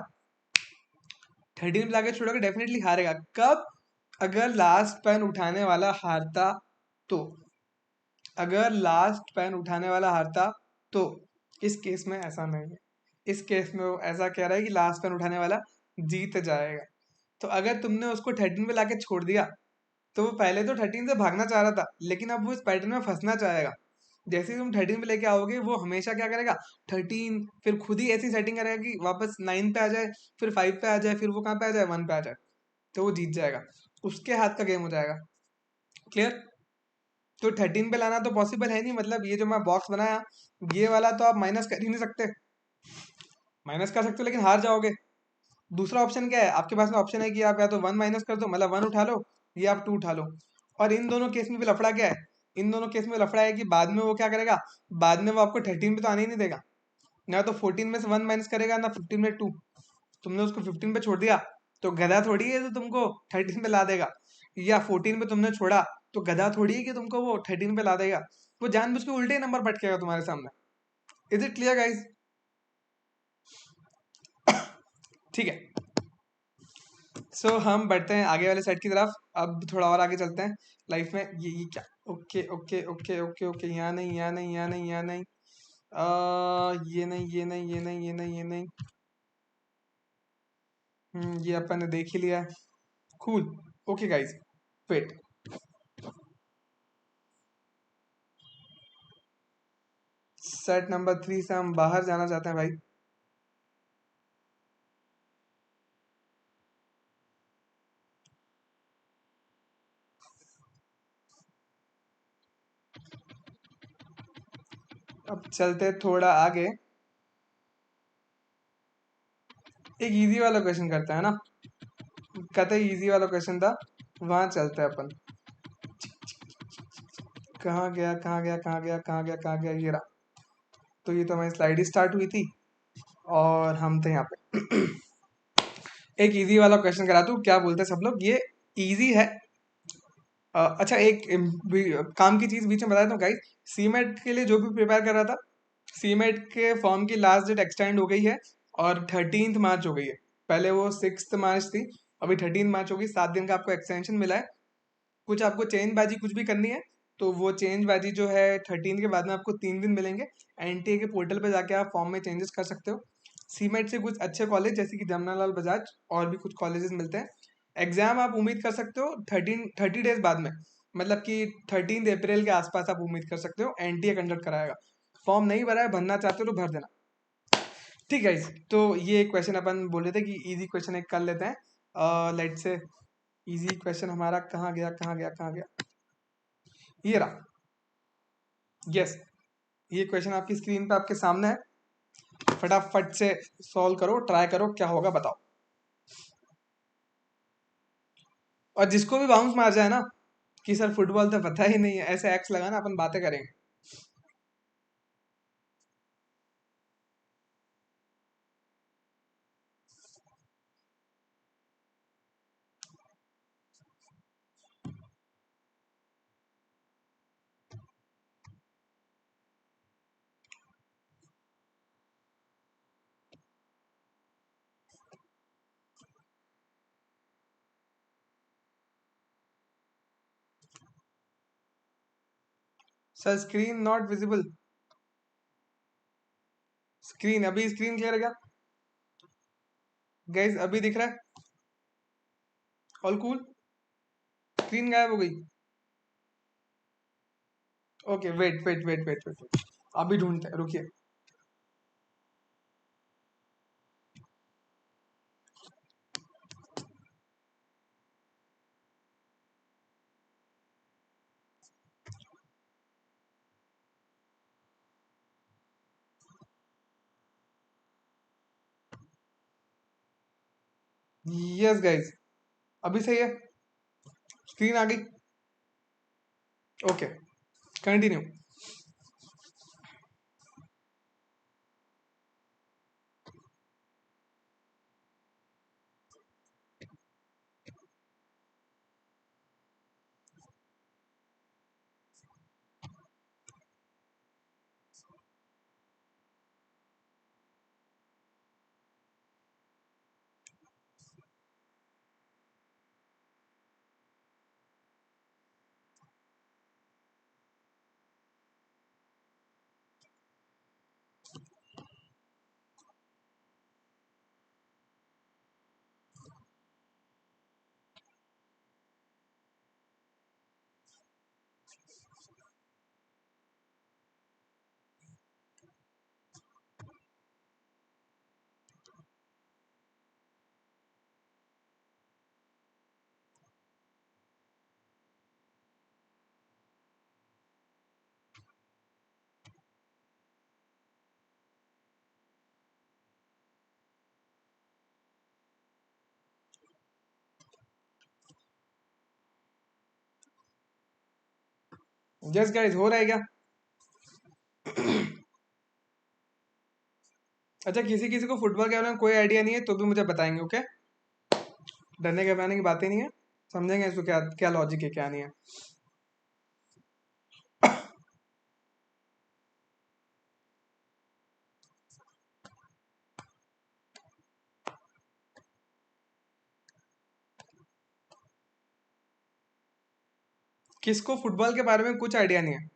13 पे लाके छोड़ोगे डेफिनेटली हारेगा। कब? अगर लास्ट पेन उठाने वाला हारता तो, अगर लास्ट पेन उठाने वाला हारता तो। इस केस में ऐसा नहीं है। इस केस में वो ऐसा कह रहा है कि लास्ट पेन उठाने वाला जीत जाएगा। तो अगर तुमने उसको 13 पे लाके छोड़ दिया, तो वो पहले तो 13 से भागना चाह रहा था, लेकिन अब वो इस पैटर्न में फंसना चाहेगा। जैसे ही तुम 13 पे लेके आओगे, वो हमेशा क्या करेगा, 13 फिर खुद ही ऐसी सेटिंग करेगा कि वापस 9 पे आ जाए, फिर 5 पे आ जाए, फिर वो कहाँ पे आ जाए, 1 पे आ जाए। तो वो जीत जाएगा, उसके हाथ का गेम हो जाएगा। क्लियर? तो 13 पे लाना तो पॉसिबल है नहीं। मतलब ये जो मैं बॉक्स बनाया, ये वाला तो आप माइनस कर ही नहीं सकते। माइनस कर सकते हो लेकिन हार जाओगे। दूसरा ऑप्शन क्या है आपके पास में? ऑप्शन है कि आप या तो 1 माइनस कर दो, मतलब 1 उठा लो, या आप 2 उठा लो। और इन दोनों केस में भी लफड़ा क्या है? इन दोनों केस में लफड़ा है कि बाद में वो क्या करेगा, बाद में वो आपको 13 पे तो आने ही नहीं देगा। ना तो 14 में से 1 माइनस करेगा, ना 15 में 2। तुमने उसको 15 पे छोड़ दिया तो गधा थोड़ी है तो तुमको 13 पे ला देगा, या 14 पे तुमने छोड़ा तो गधा थोड़ी है कि तुमको वो 13 पे ला देगा। वो जानबूझ के उल्टे नंबर पटकेगा तुम्हारे सामने। Is it clear guys? ठीक है, सो हम बढ़ते हैं आगे वाले सेट की तरफ। अब थोड़ा और आगे चलते हैं लाइफ में। ये क्या, okay okay okay okay okay, यहाँ नहीं यहाँ नहीं यहाँ नहीं यहाँ नहीं, ये नहीं ये नहीं ये नहीं ये नहीं ये नहीं, ये अपन ने देख ही लिया। Cool, okay guys, wait. Set number 3 से हम बाहर जाना चाहते हैं भाई। अब चलते थोड़ा आगे, एक इजी वाला क्वेश्चन करते हैं ना। कतई इजी वाला क्वेश्चन था, वहां चलते हैं अपन। कहाँ गया कहाँ गया कहाँ गया कहाँ गया कहाँ गया, ये रहा। तो ये तो हमारी स्लाइड ही स्टार्ट हुई थी और हम थे यहाँ पे। एक इजी वाला क्वेश्चन करा दूं, क्या बोलते हैं सब लोग, ये इजी है। अच्छा एक काम की चीज बीच में बता देता हूँ गाइस। सीमेट के लिए जो भी प्रिपेयर कर रहा था, सीमेट के फॉर्म की लास्ट डेट एक्सटेंड हो गई है और 13 मार्च हो गई है। पहले वो 6 मार्च थी, अभी 13 मार्च होगी। 7 दिन का आपको एक्सटेंशन मिला है। कुछ आपको चेंज बाजी कुछ भी करनी है तो वो चेंज बाजी जो है 13 के बाद में आपको 3 दिन मिलेंगे। एनटीए के पोर्टल पे जाके आप फॉर्म में चेंजेस कर सकते हो। सीमेट से कुछ अच्छे कॉलेज जैसे कि जमनालाल बजाज और भी कुछ कॉलेजेस मिलते हैं। एग्जाम आप उम्मीद कर सकते हो 30 डेज बाद में, मतलब कि 13 अप्रैल के आसपास आप उम्मीद कर सकते हो एनटीए कंडक्ट कराएगा। फॉर्म नहीं भरा है, भरना चाहते हो तो भर देना। ठीक है, तो ये क्वेश्चन अपन बोल रहे थे कि इजी क्वेश्चन एक कर लेते हैं। लेट्स से इजी क्वेश्चन हमारा कहाँ गया कहाँ गया कहाँ गया, ये रहा। यस, ये क्वेश्चन आपकी स्क्रीन पे आपके सामने है, फटाफट से सॉल्व करो, ट्राई करो, क्या होगा बताओ। और जिसको भी बाउंस मार जाए ना कि सर फुटबॉल तो पता ही नहीं है, ऐसे एक्स लगाना, अपन बातें करेंगे। Sir screen not visible, screen अभी स्क्रीन क्लियर है क्या गाइस, अभी दिख रहा है? All cool? स्क्रीन गायब हो गई? Okay wait wait wait wait wait, अभी ढूंढते हैं, रुकिए। यस गाइस, अभी सही है, स्क्रीन आ गई। Okay continue. यस गाइस, हो रहा है क्या? अच्छा, किसी किसी को फुटबॉल के बारे में कोई आइडिया नहीं है तो भी मुझे बताएंगे, ओके? डरने के बनाने की बातें नहीं है, समझेंगे इसको क्या क्या लॉजिक है क्या नहीं है। किसको फुटबॉल के बारे में कुछ आइडिया नहीं है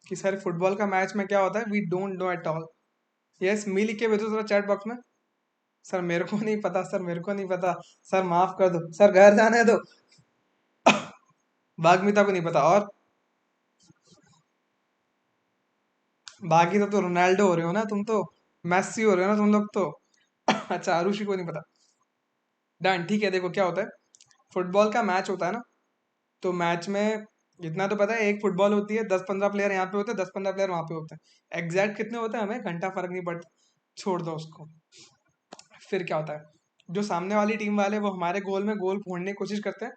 कि सर फुटबॉल का मैच में क्या होता है, we don't know at all. Yes, मी लिख के भेजो जरा चैट बॉक्स में। सर मेरे को नहीं पता, सर मेरे को नहीं पता, सर माफ कर दो, सर घर जाने दो। बागमिता को नहीं पता, और बाकी तो रोनाल्डो हो रहे हो ना तुम तो, मैसी हो रहे हो ना तुम लोग तो। अच्छा, आरुषि को नहीं पता। डन, ठीक है। देखो क्या होता है, फुटबॉल का मैच होता है ना, तो मैच में इतना तो पता है, एक फुटबॉल होती है, 10-15 प्लेयर यहाँ पे होते हैं, 10-15 प्लेयर वहां पे होते हैं। एग्जैक्ट कितने होते हैं हमें घंटा फर्क नहीं पड़ता, छोड़ दो उसको। फिर क्या होता है, जो सामने वाली टीम वाले वो हमारे गोल में गोल फोड़ने की कोशिश करते हैं,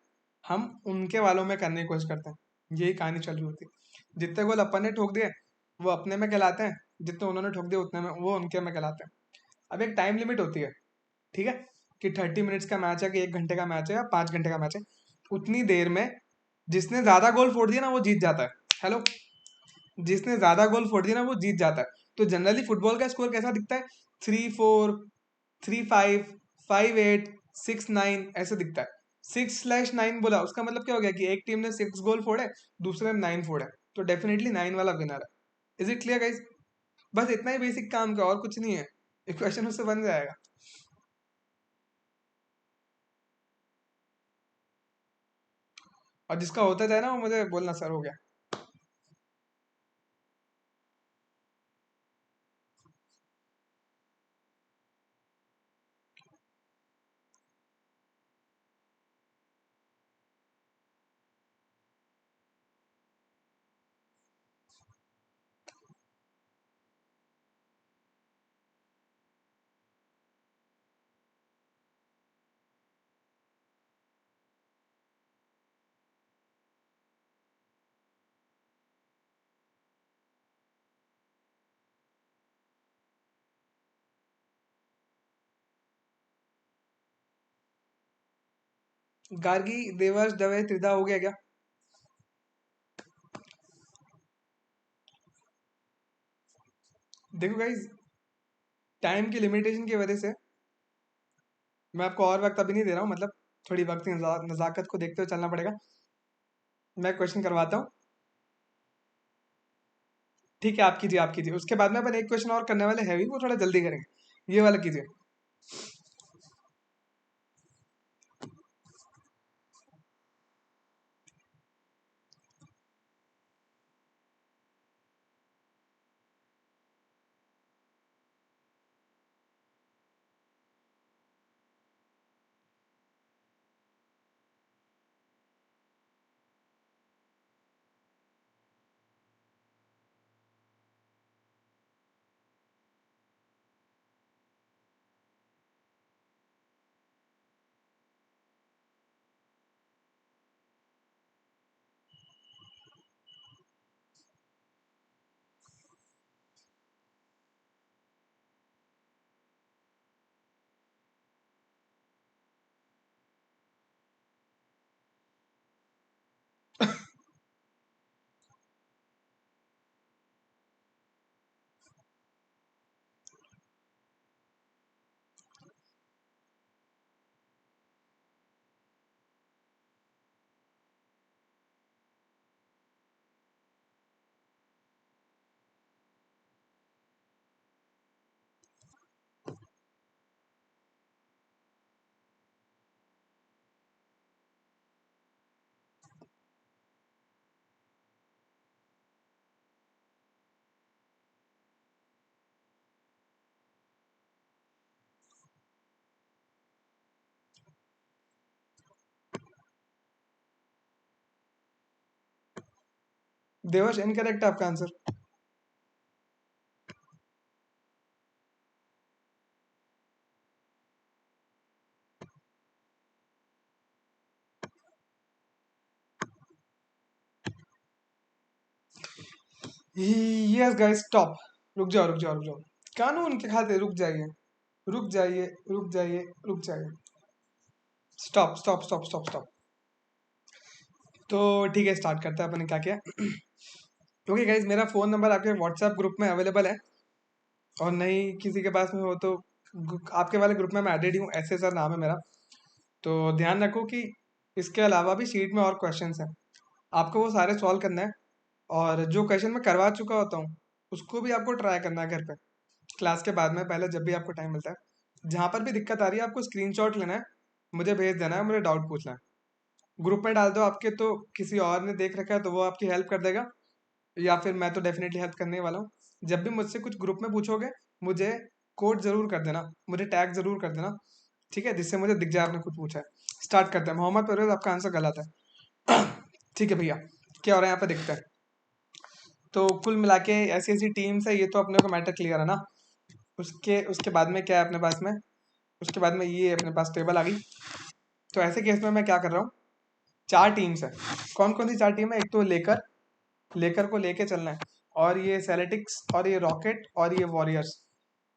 हम उनके वालों में करने की कोशिश करते हैं। यही कहानी चल रही होती है। जितने गोल अपन ने ठोक दिए वो अपने में कहलाते हैं, जितने उन्होंने ठोक दिए उतने में वो उनके में कहलाते हैं। अब एक टाइम लिमिट होती है, ठीक है, कि 30 मिनट्स का मैच है, कि 1 घंटे का मैच है, या 5 घंटे का मैच है। उतनी देर में जिसने ज्यादा गोल फोड़ दिया ना वो जीत जाता है। हेलो, जिसने ज्यादा गोल फोड़ दिया ना वो जीत जाता है। तो जनरली फुटबॉल का स्कोर कैसा दिखता है, 3-4, 3-5, 5-8, 6-9 ऐसे दिखता है। 6/9 बोला उसका मतलब क्या हो गया कि एक टीम ने 6 गोल फोड़े, दूसरे ने 9 फोड़े, तो डेफिनेटली 9 वाला विनर है। Is it clear guys? बस इतना ही बेसिक काम का, और कुछ नहीं है, इक्वेशन उससे बन जाएगा। और जिसका होता जाए ना वो मुझे बोलना, सर हो गया। गार्गी, देवर्ष, दवे, त्रिधा हो गया क्या? देखो गाइज, टाइम की लिमिटेशन की वजह से मैं आपको और वक्त अभी नहीं दे रहा हूँ, मतलब थोड़ी वक्त की नज़ाकत को देखते हुए चलना पड़ेगा। मैं क्वेश्चन करवाता हूँ, ठीक है? आप कीजिए, उसके बाद में अपन एक क्वेश्चन और करने वाले हैं, वो थोड़ा जल्दी करेंगे। ये वाला कीजिए। देवर्ष, इनकरेक्ट आपका आंसर। Yes guys, stop. रुक जाओ, रुक जाओ, रुक जाओ। कानून के खाते रुक जाइए, रुक जाइए, रुक जाइए, रुक जाइए। Stop, stop, stop, stop, stop. तो ठीक है, स्टार्ट करते हैं अपन ने क्या किया। ओके गाइज, मेरा फ़ोन नंबर आपके व्हाट्सएप ग्रुप में अवेलेबल है, और नहीं किसी के पास में हो तो आपके वाले ग्रुप में मैं एडेड हूँ, ऐसे सर नाम है मेरा। तो ध्यान रखो कि इसके अलावा भी शीट में और क्वेश्चंस हैं, आपको वो सारे सॉल्व करना है। और जो क्वेश्चन मैं करवा चुका होता हूँ उसको भी आपको ट्राई करना है घर पे, क्लास के बाद में, पहले जब भी आपको टाइम मिलता है। जहाँ पर भी दिक्कत आ रही है आपको स्क्रीनशॉट लेना है, मुझे भेज देना है, मुझे डाउट पूछना है। ग्रुप में डाल दो आपके, तो किसी और ने देख रखा है तो वो आपकी हेल्प कर देगा, या फिर मैं तो डेफिनेटली हेल्प करने वाला हूँ। जब भी मुझसे कुछ ग्रुप में पूछोगे, मुझे कोड जरूर कर देना, मुझे टैग जरूर कर देना, ठीक है? जिससे मुझे दिख जाए आपने कुछ पूछा है। स्टार्ट करते हैं। मोहम्मद परवेज, आपका आंसर गलत है। ठीक है भैया, क्या हो रहा है यहाँ पे देखते हैं। तो कुल मिला के ऐसी ऐसी टीम्स है, ये तो अपने को मैटर क्लियर है ना। उसके उसके बाद में क्या है अपने पास में, उसके बाद में ये अपने पास टेबल आ गई। तो ऐसे केस में मैं क्या कर रहा हूँ, 4 टीम्स है। कौन कौन सी 4 टीम है? एक तो लेकर, लेकर को लेके चलना है, और ये सेलेटिक्स, और ये रॉकेट, और ये वॉरियर्स।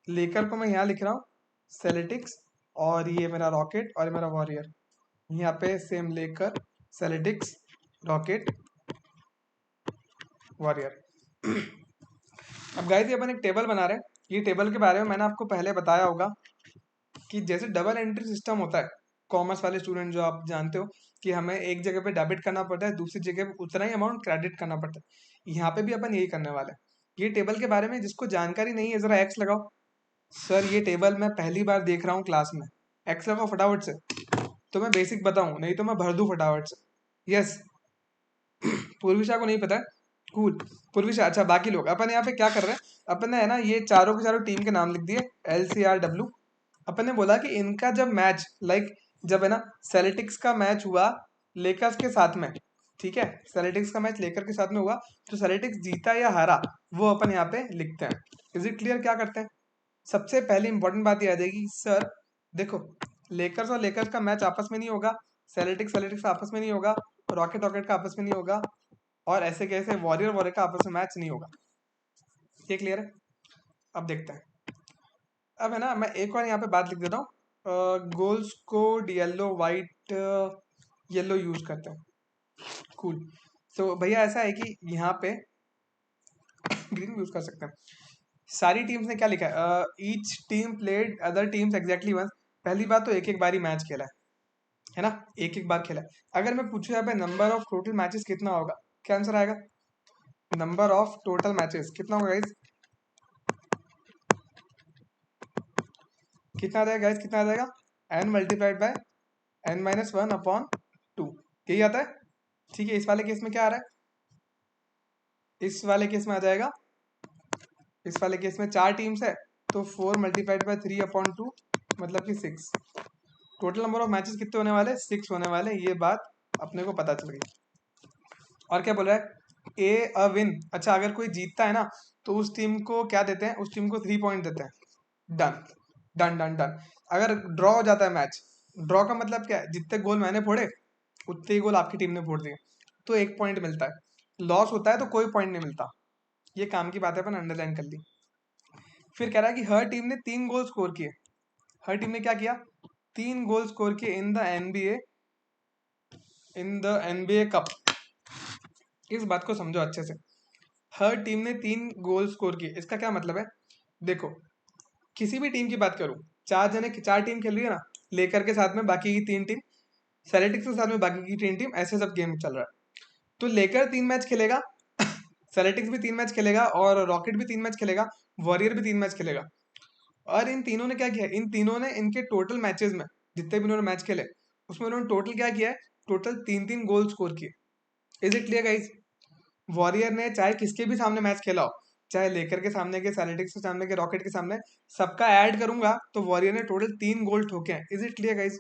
लेकर को मैं यहाँ लिख रहा हूँ सेलेटिक्स, और ये मेरा रॉकेट, और ये मेरा वॉरियर। यहाँ पे सेम लेकर, सेलेटिक्स, रॉकेट, वॉरियर। अब गाइस, ये अपन एक टेबल बना रहे हैं। ये टेबल के बारे में मैंने आपको पहले बताया होगा कि जैसे डबल एंट्री सिस्टम होता है, कॉमर्स वाले स्टूडेंट जो आप जानते हो कि हमें एक जगह पे डेबिट करना पड़ता है, दूसरी जगह पे उतना ही अमाउंट क्रेडिट करना पड़ता है। यहाँ पे भी अपन यही करने वाले हैं। ये टेबल के बारे में जिसको जानकारी नहीं है, जरा एक्स लगाओ। सर, ये टेबल मैं पहली बार देख रहा हूँ क्लास में। एक्स लगाओ फटाफट से। तो मैं बेसिक बताऊं, नहीं तो मैं भर दूं फटाफट से। यस। पूर्विशा को नहीं पता है, कूल। पूर्विशा, अच्छा बाकी लोग। अपन यहाँ पे क्या कर रहे हैं, अपन ने है ना ये चारों के चारों टीम के नाम लिख दिए, LCRW। अपन ने बोला कि इनका जब मैच, लाइक जब है ना सेलेटिक्स का मैच हुआ लेकर्स के साथ में, ठीक है? सेलेटिक्स का मैच लेकर के साथ में हुआ, तो सेलेटिक्स जीता या हारा वो अपन यहाँ पे लिखते हैं। Is it clear? क्या करते हैं, सबसे पहली इंपॉर्टेंट बात ये आ जाएगी सर, देखो लेकर्स और लेकर्स का मैच आपस में नहीं होगा, सेलेटिक्स सेलेटिक्स का आपस में नहीं होगा, रॉकेट रॉकेट का आपस में नहीं होगा, और ऐसे कैसे वॉरियर वॉरियर का आपस में मैच नहीं होगा। ये क्लियर है? अब देखते हैं। अब है ना, मैं एक और यहाँ पे बात लिख देता हूँ। गोल्स को येलो वाइट येलो यूज करते हैं। कूल। तो भैया ऐसा है कि यहाँ पे ग्रीन यूज कर सकते हैं। सारी टीम्स ने क्या लिखा है, each team played other teams exactly once. पहली बात तो एक एक बारी मैच खेला है ना, एक एक बार खेला है। अगर मैं पूछूं यहाँ पे नंबर ऑफ टोटल मैचेस कितना होगा, क्या आंसर आएगा? नंबर ऑफ टोटल मैचेस कितना होगा गाइस? कितना आ जाएगा गाइस, कितना आ जाएगा? n मल्टीप्लाइड बाय n-1/2, यही आता है। ठीक है, इस वाले केस में क्या आ रहा है? इस वाले केस में आ जाएगा, इस वाले केस में 4 टीम्स है तो 4 मल्टीप्लाइड बाय 3/2 मतलब कि 6। टोटल नंबर ऑफ मैचेस कितने होने वाले? 6 होने वाले, ये बात अपने को पता चल गई। और क्या बोल रहा है? ए अ विन। अच्छा, अगर कोई जीतता है ना तो उस टीम को क्या देते हैं? उस टीम को 3 पॉइंट देते हैं। Done done done done. अगर ड्रॉ हो जाता है मैच, ड्रॉ का मतलब क्या है? जितने गोल मैंने फोड़े उतने ही गोल आपकी टीम ने फोड़ दिए तो 1 पॉइंट मिलता है। लॉस होता है तो कोई पॉइंट नहीं मिलता। ये काम की बात है, अपन अंडरलाइन कर ली। फिर कह रहा है कि हर टीम ने 3 गोल स्कोर किए। हर टीम ने क्या किया? 3 गोल स्कोर किए इन द एनबीए कप। इस बात को समझो अच्छे से। हर टीम ने 3 गोल स्कोर किए, इसका क्या मतलब है? देखो, किसी भी टीम की बात करूं, 4 टीम खेल रही है ना, लेकर के साथ में बाकी की 3 टीम, सेलेटिक्स के साथ में बाकी की 3 टीम, ऐसे सब गेम चल रहा है। तो लेकर 3 मैच खेलेगा, सेलेटिक्स भी 3 मैच खेलेगा, और रॉकेट भी 3 मैच खेलेगा, वॉरियर भी 3 मैच खेलेगा। और इन तीनों ने क्या किया? इन तीनों ने इनके टोटल मैचेस में जितने भी उन्होंने मैच खेले उसमें उन्होंने टोटल क्या किया है? टोटल 3-3 गोल स्कोर किए। Is it clear guys? Warrior ने चाहे किसके भी सामने मैच खेला हो, चाहे लेकर के सामने के, सेलेटिक्स के सामने के, रॉकेट के सामने, सबका ऐड करूंगा तो वॉरियर ने टोटल 3 गोल ठोके हैं। Is it clear guys?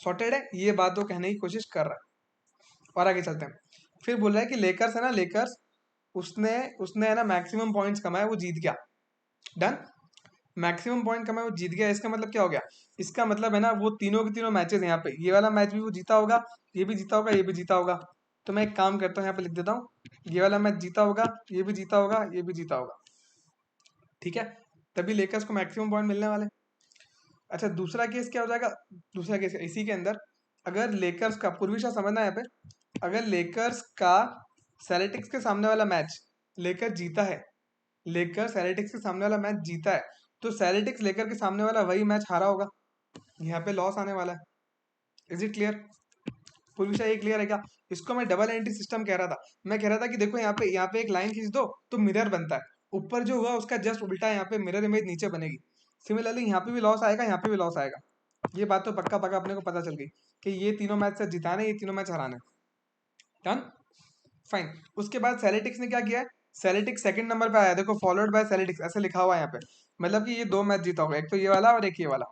Sorted है, ये बात वो कहने की कोशिश कर रहा है। और आगे चलते हैं। फिर बोल रहा है कि लेकर्स है ना, लेकर्स उसने उसने है ना मैक्सिमम पॉइंट्स कमाए, वो जीत गया। डन। मैक्सिमम पॉइंट कमाए, वो जीत गया। इसका मतलब क्या हो गया? इसका मतलब है ना, वो तीनों के तीनों मैचेस यहाँ पे, ये वाला मैच भी वो जीता होगा, ये भी जीता होगा, ये भी जीता होगा। तो मैं एक काम करता हूँ, यहाँ पे लिख देता हूँ, ये वाला मैच जीता होगा, ये भी जीता होगा, ये भी जीता होगा। ठीक है, तभी लेकर्स को मैक्सिमम पॉइंट मिलने वाले। अच्छा, दूसरा केस क्या हो जाएगा? दूसरा केस इसी के अंदर, अगर लेकर्स का, पूर्विशा समझना है यहाँ पे, अगर लेकर्स का सेलेटिक्स के सामने वाला मैच लेकर जीता है, लेकर सेलेटिक्स के सामने वाला मैच जीता है, तो सेलेटिक्स लेकर के सामने वाला वही मैच हारा होगा, यहाँ पे लॉस आने वाला है। Is it clear? पूर्विशा ये क्लियर है क्या? इसको मैं डबल एंट्री सिस्टम कह रहा था। मैं कह रहा था कि देखो यहाँ पे एक लाइन खींच दो तो मिरर बनता है, ऊपर जो हुआ उसका जस्ट उल्टा यहाँ पे मिरर इमेज नीचे बनेगी। सिमिलरली यहाँ पे भी लॉस आएगा, यहाँ पे भी लॉस आएगा। ये बात तो पक्का पक्का अपने को पता चल गई कि ये तीनों मैच से जिताने, ये तीनों मैच हराने। Done, fine. उसके बाद सेलेटिक्स ने क्या किया है? सेलेटिक्स सेकंड नंबर पे आया, देखो, फॉलोड बाय सेलेटिक्स ऐसे लिखा हुआ है यहाँ पे, मतलब कि ये 2 मैच जीता होगा, एक तो ये वाला और एक ये वाला।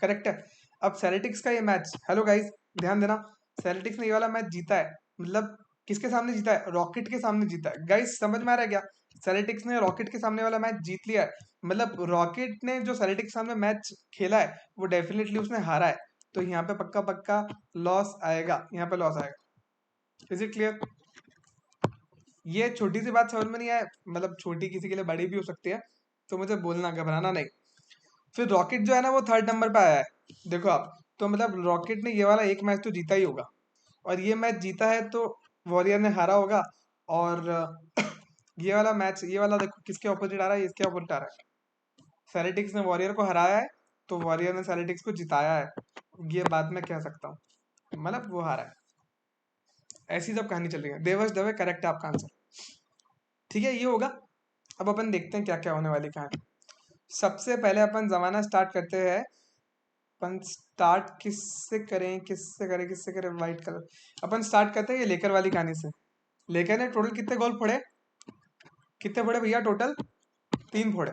करेक्ट है। अब सेलेटिक्स का ये मैच, हेलो गाइस ध्यान देना, सेलेटिक्स ने ये वाला मैच जीता है, मतलब किसके सामने जीता है? रॉकेट के सामने जीता है। गाइस समझ में आ रहा है क्या? सेलेटिक्स ने रॉकेट के सामने वाला मैच जीत लिया है, मतलब रॉकेट ने जो सेलेटिक्स के सामने मैच खेला है वो डेफिनेटली उसने हारा है, तो यहाँ पे पक्का पक्का लॉस आएगा, यहाँ पे लॉस आएगा। Is it clear? ये छोटी सी बात समझ में नहीं आए, मतलब छोटी किसी के लिए बड़ी भी हो सकती है, तो मुझे बोलना, घबराना नहीं। फिर रॉकेट जो है ना वो 3rd नंबर पे आया है, देखो आप, तो मतलब रॉकेट ने ये वाला एक मैच तो जीता ही होगा, और ये मैच जीता है तो वॉरियर ने हारा होगा। और ये वाला मैच, ये वाला देखो किसके ऑपोजिट आ रहा है, इसके ऑपोजिट आ रहा है। सेलेटिक्स ने वॉरियर को हराया है तो वॉरियर ने सेलेटिक्स को जिताया है, ये बात मैं कह सकता हूँ, मतलब वो हारा है। ऐसी सब कहानी चल रही है। देवश दवे करेक्ट है आपका आंसर। ठीक है, ये होगा। अब अपन देखते हैं क्या क्या होने वाली कहानी। सबसे पहले अपन जमाना स्टार्ट करते हैं। अपन स्टार्ट किससे करें, किससे करें, किससे करें? White colour. अपन स्टार्ट करते हैं ये लेकर वाली कहानी से। लेकर ने टोटल कितने गोल फोड़े? कितने फोड़े भैया? टोटल 3 फोड़े।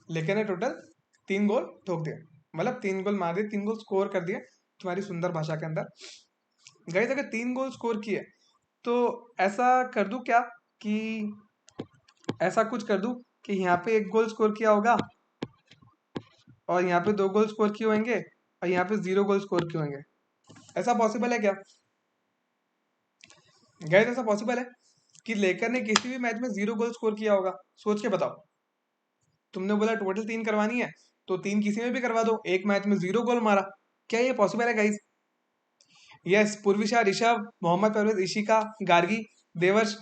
लेकर ने टोटल 3 गोल ठोक दिए, मतलब 3 गोल मार दिए, 3 गोल स्कोर कर दिए तुम्हारी सुंदर भाषा के अंदर। गाइस अगर 3 गोल स्कोर किए तो ऐसा कर दूं क्या कि ऐसा कुछ कर दूं कि यहाँ पे 1 गोल स्कोर किया होगा, और यहाँ पे 2 गोल स्कोर किए होंगे, और यहाँ पे 0 गोल स्कोर किए होंगे। ऐसा पॉसिबल है क्या गाइस? ऐसा पॉसिबल है कि लेकर ने किसी भी मैच में 0 गोल स्कोर किया होगा? सोच के बताओ। तुमने बोला टोटल 3 करवानी है तो 3 किसी में भी करवा दो, एक मैच में 0 गोल मारा, क्या ये पॉसिबल है गाइस? यस, पूर्वी शाह, ऋषभ, मोहम्मद परवेज, इशिका, गार्गी, देवर्ष।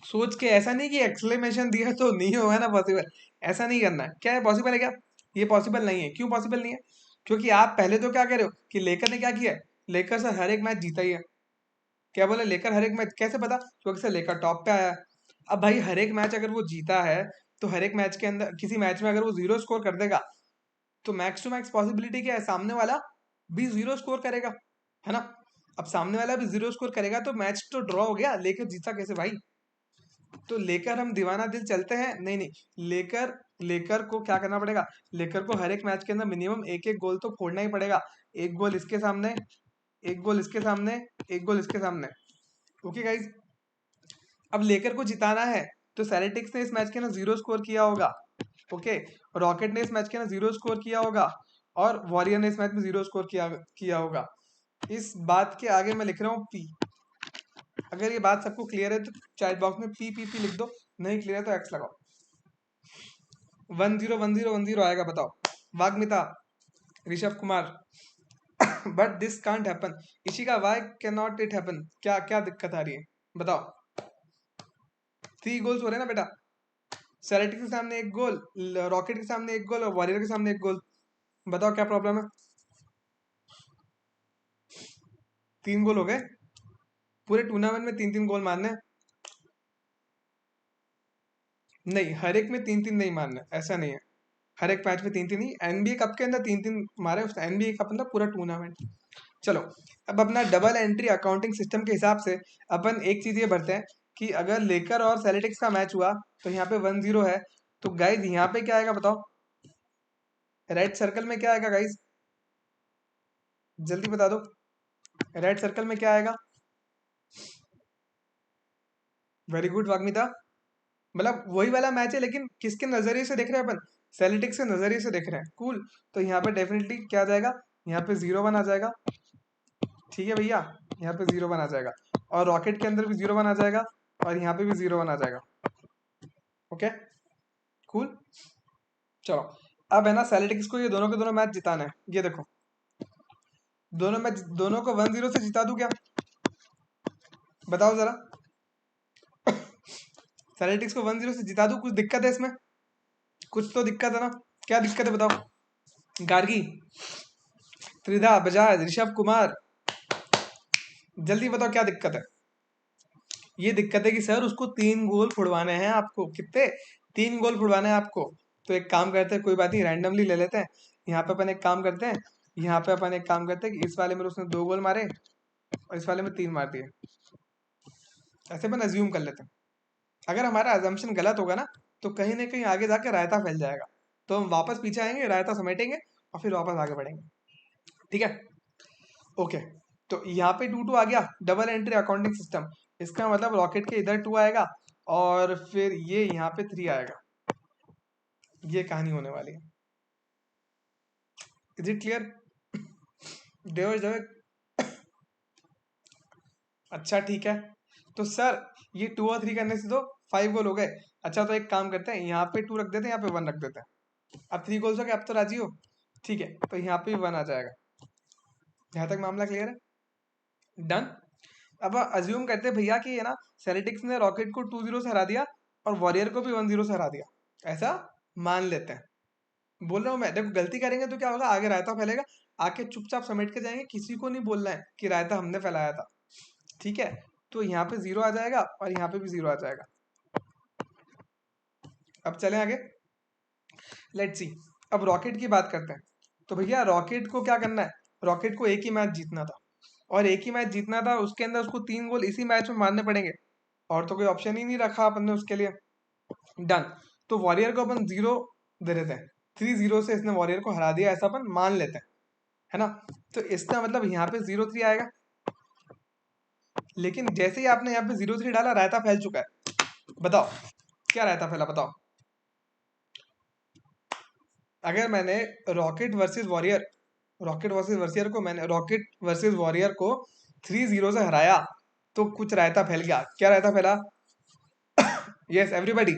सोच के, ऐसा नहीं कि एक्सक्लेमेशन दिया तो नहीं होगा ना पॉसिबल, ऐसा नहीं करना है। क्या है पॉसिबल है क्या? ये पॉसिबल नहीं है। क्यों पॉसिबल नहीं है? क्योंकि आप पहले तो क्या कह रहे हो कि लेकर ने क्या किया है, लेकर सर हर एक मैच जीता ही है। क्या बोला? लेकर हर एक मैच, कैसे पता? क्योंकि सर लेकर टॉप पे आया है। अब भाई हर एक मैच अगर वो जीता है तो हर एक मैच के अंदर किसी मैच में अगर वो 0 स्कोर कर देगा तो मैक्स टू मैक्स पॉसिबिलिटी क्या है, सामने वाला भी 0 स्कोर करेगा, है ना? अब सामने वाला भी 0 स्कोर करेगा तो मैच तो ड्रॉ हो गया, लेकर जीता कैसे भाई? तो लेकर हम दीवाना दिल चलते हैं? नहीं नहीं, लेकर लेकर को क्या करना पड़ेगा, लेकर को हर एक मैच के अंदर मिनिमम एक एक गोल तो फोड़ना ही पड़ेगा। एक गोल इसके सामने, एक गोल इसके सामने, एक गोल इसके सामने। ओके गाइज, अब लेकर को जिताना है तो सेलेटिक्स ने इस मैच के अंदर 0 स्कोर किया होगा, ओके, रॉकेट ने इस मैच के अंदर 0 स्कोर किया होगा, और वॉरियर ने इस मैच में 0 स्कोर किया होगा। इस बात के आगे मैं लिख रहा हूँ पी। अगर ये बात सबको क्लियर है तो चैट बॉक्स में पी पी पी लिख दो, नहीं क्लियर है तो एक्स लगाओ। 101010 आएगा, बताओ। Vagmita, Rishabh Kumar, but this can't happen. Ishika, why can not it happen? क्या क्या दिक्कत आ रही है बताओ? 3 गोल्स हो रहे हैं ना बेटा, सेलेटिक्स के सामने 1 गोल, रॉकेट के सामने 1 गोल और वॉरियर के सामने 1 गोल। बताओ क्या प्रॉब्लम है? 3 गोल हो गए, पूरे टूर्नामेंट में 3-3 गोल मारने हैं। नहीं, हर एक में 3-3 नहीं मारना, ऐसा नहीं है। हर एक मैच में 3-3 ही, एनबीए कप के अंदर 3-3 मारे उसने, एनबीए कप अंदर पूरा टूर्नामेंट। चलो, अब अपना डबल एंट्री अकाउंटिंग सिस्टम के हिसाब से अपन एक चीज ये भरते हैं कि अगर लेकर और सेलेटिक्स का मैच हुआ तो यहाँ पे 1-0 है, तो गाइज यहाँ पे क्या आएगा बताओ? रेड सर्कल में क्या आएगा गाइज? जल्दी बता दो, रेड सर्कल में क्या आएगा? वेरी गुड वाग्मिता, मतलब वही वाला मैच है लेकिन किसके नजरिए से देख रहे हैं अपन? सेलेटिक्स के नजरिए से देख रहे हैं, कूल। तो यहाँ पे डेफिनेटली क्या आ जाएगा, यहाँ पे 0-1 आ जाएगा, ठीक है भैया, यहाँ पे 0-1 आ जाएगा, और रॉकेट के अंदर भी 0-1 आ जाएगा, और यहाँ पे भी 0-1 आ जाएगा। ओके कूल, चलो। अब है ना सेलेटिक्स को ये दोनों के दोनों मैच जिताना है। ये देखो, दोनों मैच, दोनों को 1-0 से जिता दूं क्या? बताओ जरा, सेलेटिक्स को 1-0 से जिता दूं? कुछ दिक्कत है इसमें? कुछ तो दिक्कत है ना? क्या दिक्कत है बताओ? गार्गी, त्रिधा, बजाज, ऋषभ कुमार, जल्दी बताओ क्या दिक्कत है? ये दिक्कत है कि सर उसको 3 गोल फुड़वाने हैं आपको। कितने? 3 गोल फुड़वाने हैं आपको। तो एक काम करते हैं, कोई बात नहीं, रैंडमली ले लेते हैं। यहाँ पे अपन एक काम करते हैं, यहाँ पे अपन एक काम करते हैं कि इस वाले में उसने 2 गोल मारे और इस वाले में 3 मार दिए, ऐसे अपन अज्यूम कर लेते हैं। अगर हमारा अजम्पशन गलत होगा ना तो कहीं ना कहीं आगे जाके रायता फैल जाएगा, तो हम वापस पीछे आएंगे, रायता समेटेंगे और फिर वापस आगे बढ़ेंगे, ठीक है? ओके, तो यहाँ पे 2-2 आ गया, डबल एंट्री अकाउंटिंग सिस्टम। इसका मतलब रॉकेट के इधर 2 आएगा और फिर ये यहाँ पे 3 आएगा। ये कहानी होने वाली है। Is it clear? देवर, अच्छा ठीक है। तो सर ये 2 और 3 करने से तो 5 गोल हो गए। अच्छा, तो एक काम करते हैं, यहाँ पे 2 रख देते हैं, यहाँ पे 1 रख देते हैं। अब 3 गोल्स हो गए, अब तो राजी हो? ठीक है, तो यहाँ पे 1 आ जाएगा। यहाँ तक मामला क्लियर है? डन। अब अज्यूम करते हैं भैया कि है ना सेलेटिक्स ने रॉकेट को 2-0 से हरा दिया और वॉरियर को भी 1-0 से हरा दिया, ऐसा मान लेते हैं। बोल रहा हूँ मैं, देखो गलती करेंगे तो क्या होगा, आगे रायता फैलेगा, आके चुपचाप समेट के जाएंगे, किसी को नहीं बोलना है कि रायता हमने फैलाया था, ठीक है? तो यहाँ पे 0 आ जाएगा और यहाँ पे भी 0 आ जाएगा। अब चलें आगे, लेट्स सी। अब रॉकेट की बात करते हैं। तो भैया रॉकेट को क्या करना है, रॉकेट को एक ही मैच जीतना था, और एक ही मैच जीतना था, उसके अंदर उसको 3 गोल इसी मैच में मारने पड़ेंगे, और तो कोई ऑप्शन ही नहीं रखा अपन ने उसके लिए। डन। तो वॉरियर को अपन 0 दे देते हैं, 3-0 से इसने वॉरियर को हरा दिया, ऐसा अपन मान लेते हैं, है ना? तो इसका मतलब यहाँ पे 0-3 आएगा, लेकिन जैसे ही आपने यहाँ पे 0-3 डाला, रायता फैल चुका है। बताओ क्या रायता फैला, बताओ? अगर मैंने rocket versus warrior, rocket versus warrior को 3-0 से हराया तो कुछ रायता फैल गया। क्या रायता फैला? यस एवरीबॉडी,